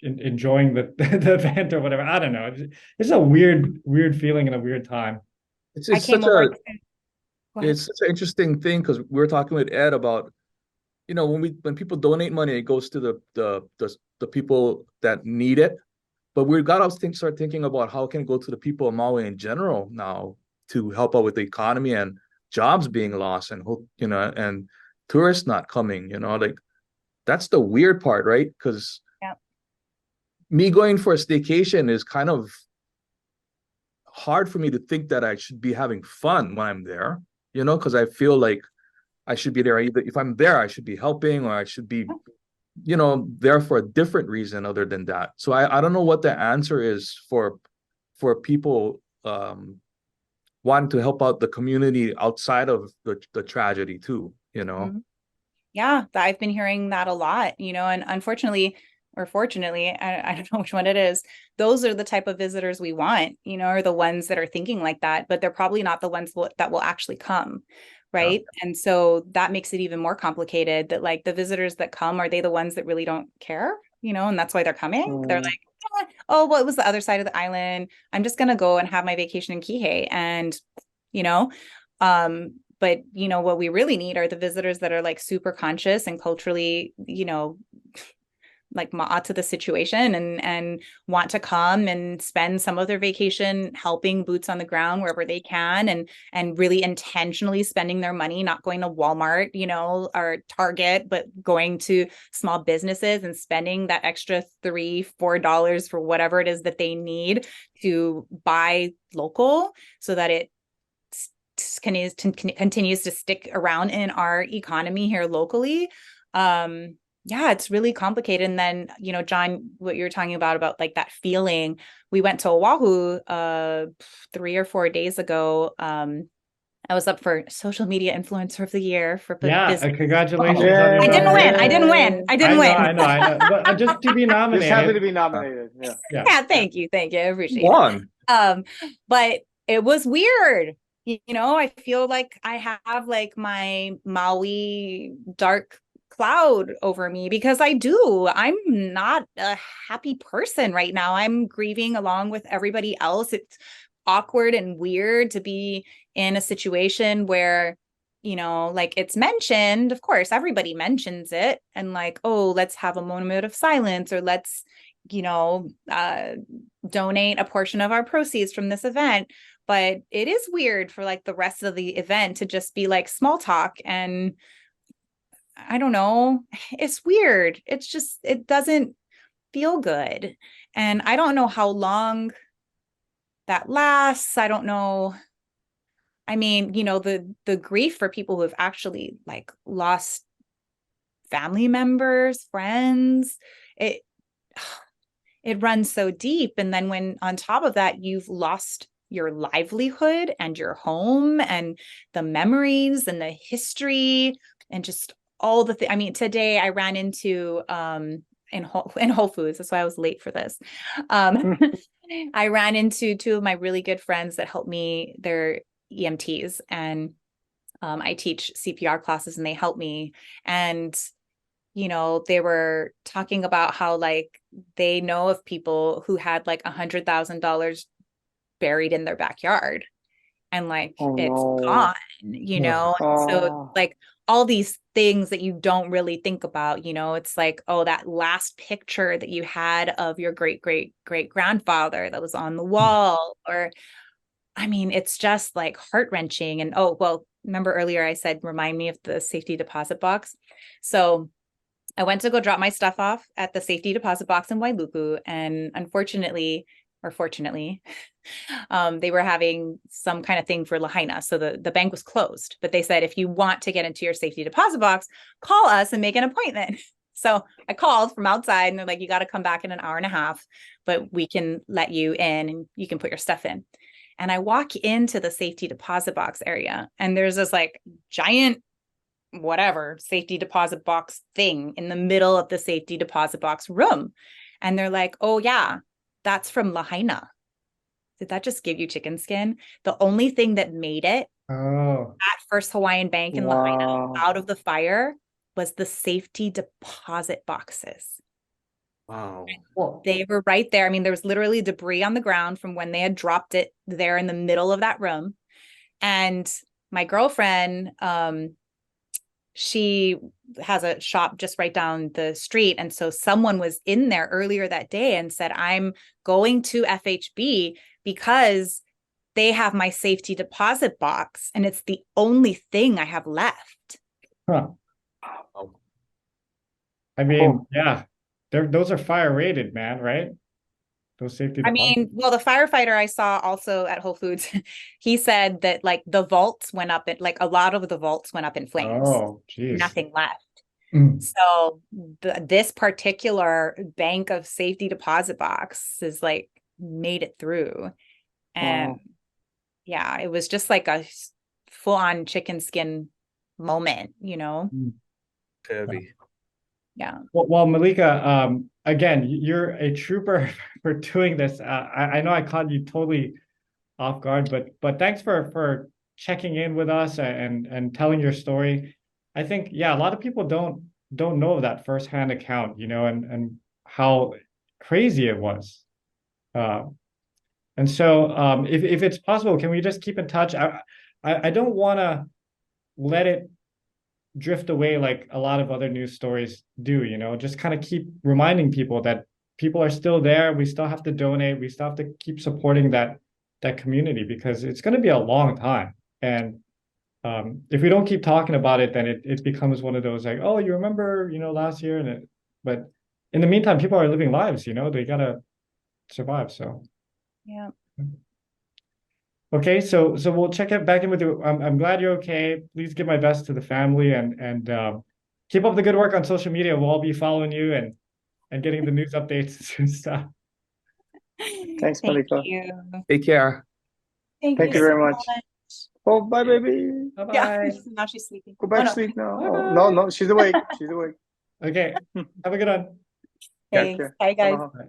enjoying the the event or whatever. I don't know. It's a weird feeling and a weird time. It's I came such over. it's such an interesting thing, because we were talking with Ed about, you know, when people donate money, it goes to the people that need it. But we've got to start thinking about how can it go to the people of Maui in general now to help out with the economy and jobs being lost, and, you know, and tourists not coming, you know, like that's the weird part, right? Because me going for a staycation is kind of hard for me to think that I should be having fun when I'm there, you know, because I feel like I should be there. Either if I'm there, I should be helping, or I should be, you know, there for a different reason other than that. So I don't know what the answer is for people wanting to help out the community outside of the tragedy too, you know? Mm-hmm. Yeah, I've been hearing that a lot, you know, and unfortunately, or fortunately, I don't know which one it is, those are the type of visitors we want, you know, are the ones that are thinking like that, but they're probably not the ones that will actually come. Right. Yeah. And so that makes it even more complicated, that like the visitors that come, are they the ones that really don't care, you know, and that's why they're coming. They're like, oh, well, it was the other side of the island. I'm just going to go and have my vacation in Kihei. And, you know, but, you know, what we really need are the visitors that are like super conscious and culturally, you know, like ma'a to the situation, and want to come and spend some of their vacation helping boots on the ground wherever they can, and really intentionally spending their money, not going to Walmart, you know, or Target, but going to small businesses and spending that extra $3-4 for whatever it is that they need to buy local, so that it continues to stick around in our economy here locally. Yeah, it's really complicated. And then, you know, John, what you're talking about like that feeling, we went to Oahu 3 or 4 days ago. I was up for social media influencer of the year for business. Congratulations. Oh, on I didn't win. I didn't win. I know. But just to be nominated. Just happy to be nominated. Yeah. Thank you. I appreciate Won. it. But it was weird. You know, I feel like I have like my Maui dark cloud over me, because I'm not a happy person right now. I'm grieving along with everybody else. It's awkward and weird to be in a situation where, you know, like it's mentioned, of course, everybody mentions it, and like, oh, let's have a moment of silence, or let's, you know, donate a portion of our proceeds from this event. but it is weird for like the rest of the event to just be like small talk. And I don't know, it's weird. It's just, it doesn't feel good. And I don't know how long that lasts. I don't know. I mean, the grief for people who have actually like lost family members, friends, it it runs so deep. And then when on top of that, you've lost your livelihood and your home and the memories and the history and just all the things. I mean, today I ran into in Whole Foods. That's why I was late for this. I ran into two of my really good friends that helped me. They're EMTs, and I teach CPR classes, and they help me. And they were talking about how like they know of people who had like $100,000 buried in their backyard, and like it's gone, so like all these things that you don't really think about, it's like, oh, that last picture that you had of your great grandfather that was on the wall, or I mean, it's just like heart-wrenching. And oh, well, remember earlier I said, remind me of the safety deposit box. So I went to go drop my stuff off at the safety deposit box in Wailuku. And unfortunately, or fortunately, they were having some kind of thing for Lahaina. So the bank was closed, but they said, if you want to get into your safety deposit box, call us and make an appointment. So I called from outside, and they're like, you got to come back in an hour and a half, but we can let you in and you can put your stuff in. And I walk into the safety deposit box area, and there's this like giant, whatever, safety deposit box thing in the middle of the safety deposit box room. And they're like, oh yeah, that's from Lahaina. Did that just give you chicken skin? The only thing that made it at First Hawaiian Bank in Lahaina out of the fire was the safety deposit boxes. Wow. They were right there. I mean, there was literally debris on the ground from when they had dropped it there in the middle of that room. And my girlfriend, she has a shop just right down the street. And so someone was in there earlier that day and said, I'm going to FHB because they have my safety deposit box, and it's the only thing I have left. Huh. I mean, yeah, those are fire rated, man, right? Those safety I deposit. mean, well, the firefighter I saw also at Whole Foods, he said that like the vaults went up, like a lot of the vaults went up in flames. Oh, geez. Nothing left. So this particular bank of safety deposit box is like made it through. And yeah, it was just like a full-on chicken skin moment, Heavy. Yeah. Well, Malika, again, you're a trooper for doing this. I know I caught you totally off guard, but thanks for checking in with us and telling your story. I think, yeah, a lot of people don't know of that firsthand account, and how crazy it was. And so, if it's possible, can we just keep in touch? I don't want to let it drift away like a lot of other news stories do, just kind of keep reminding people that people are still there. We still have to donate. We still have to keep supporting that community, because it's going to be a long time. And if we don't keep talking about it, then it becomes one of those like, oh, you remember, last year, but in the meantime, people are living lives, they gotta survive. So yeah. Okay, so we'll check it back in with you. I'm glad you're okay. Please give my best to the family, and keep up the good work on social media. We'll all be following you and getting the news updates and stuff. Thanks, Thank Malika. you. Take care. Thank you very much. Oh, bye, baby. Bye Yeah, bye. now she's sleeping. Go back Oh, to no. sleep now. Bye-bye. Oh, no, she's awake. She's awake. Okay, have a good one. Thanks. Okay. Bye, guys. Aloha. Bye.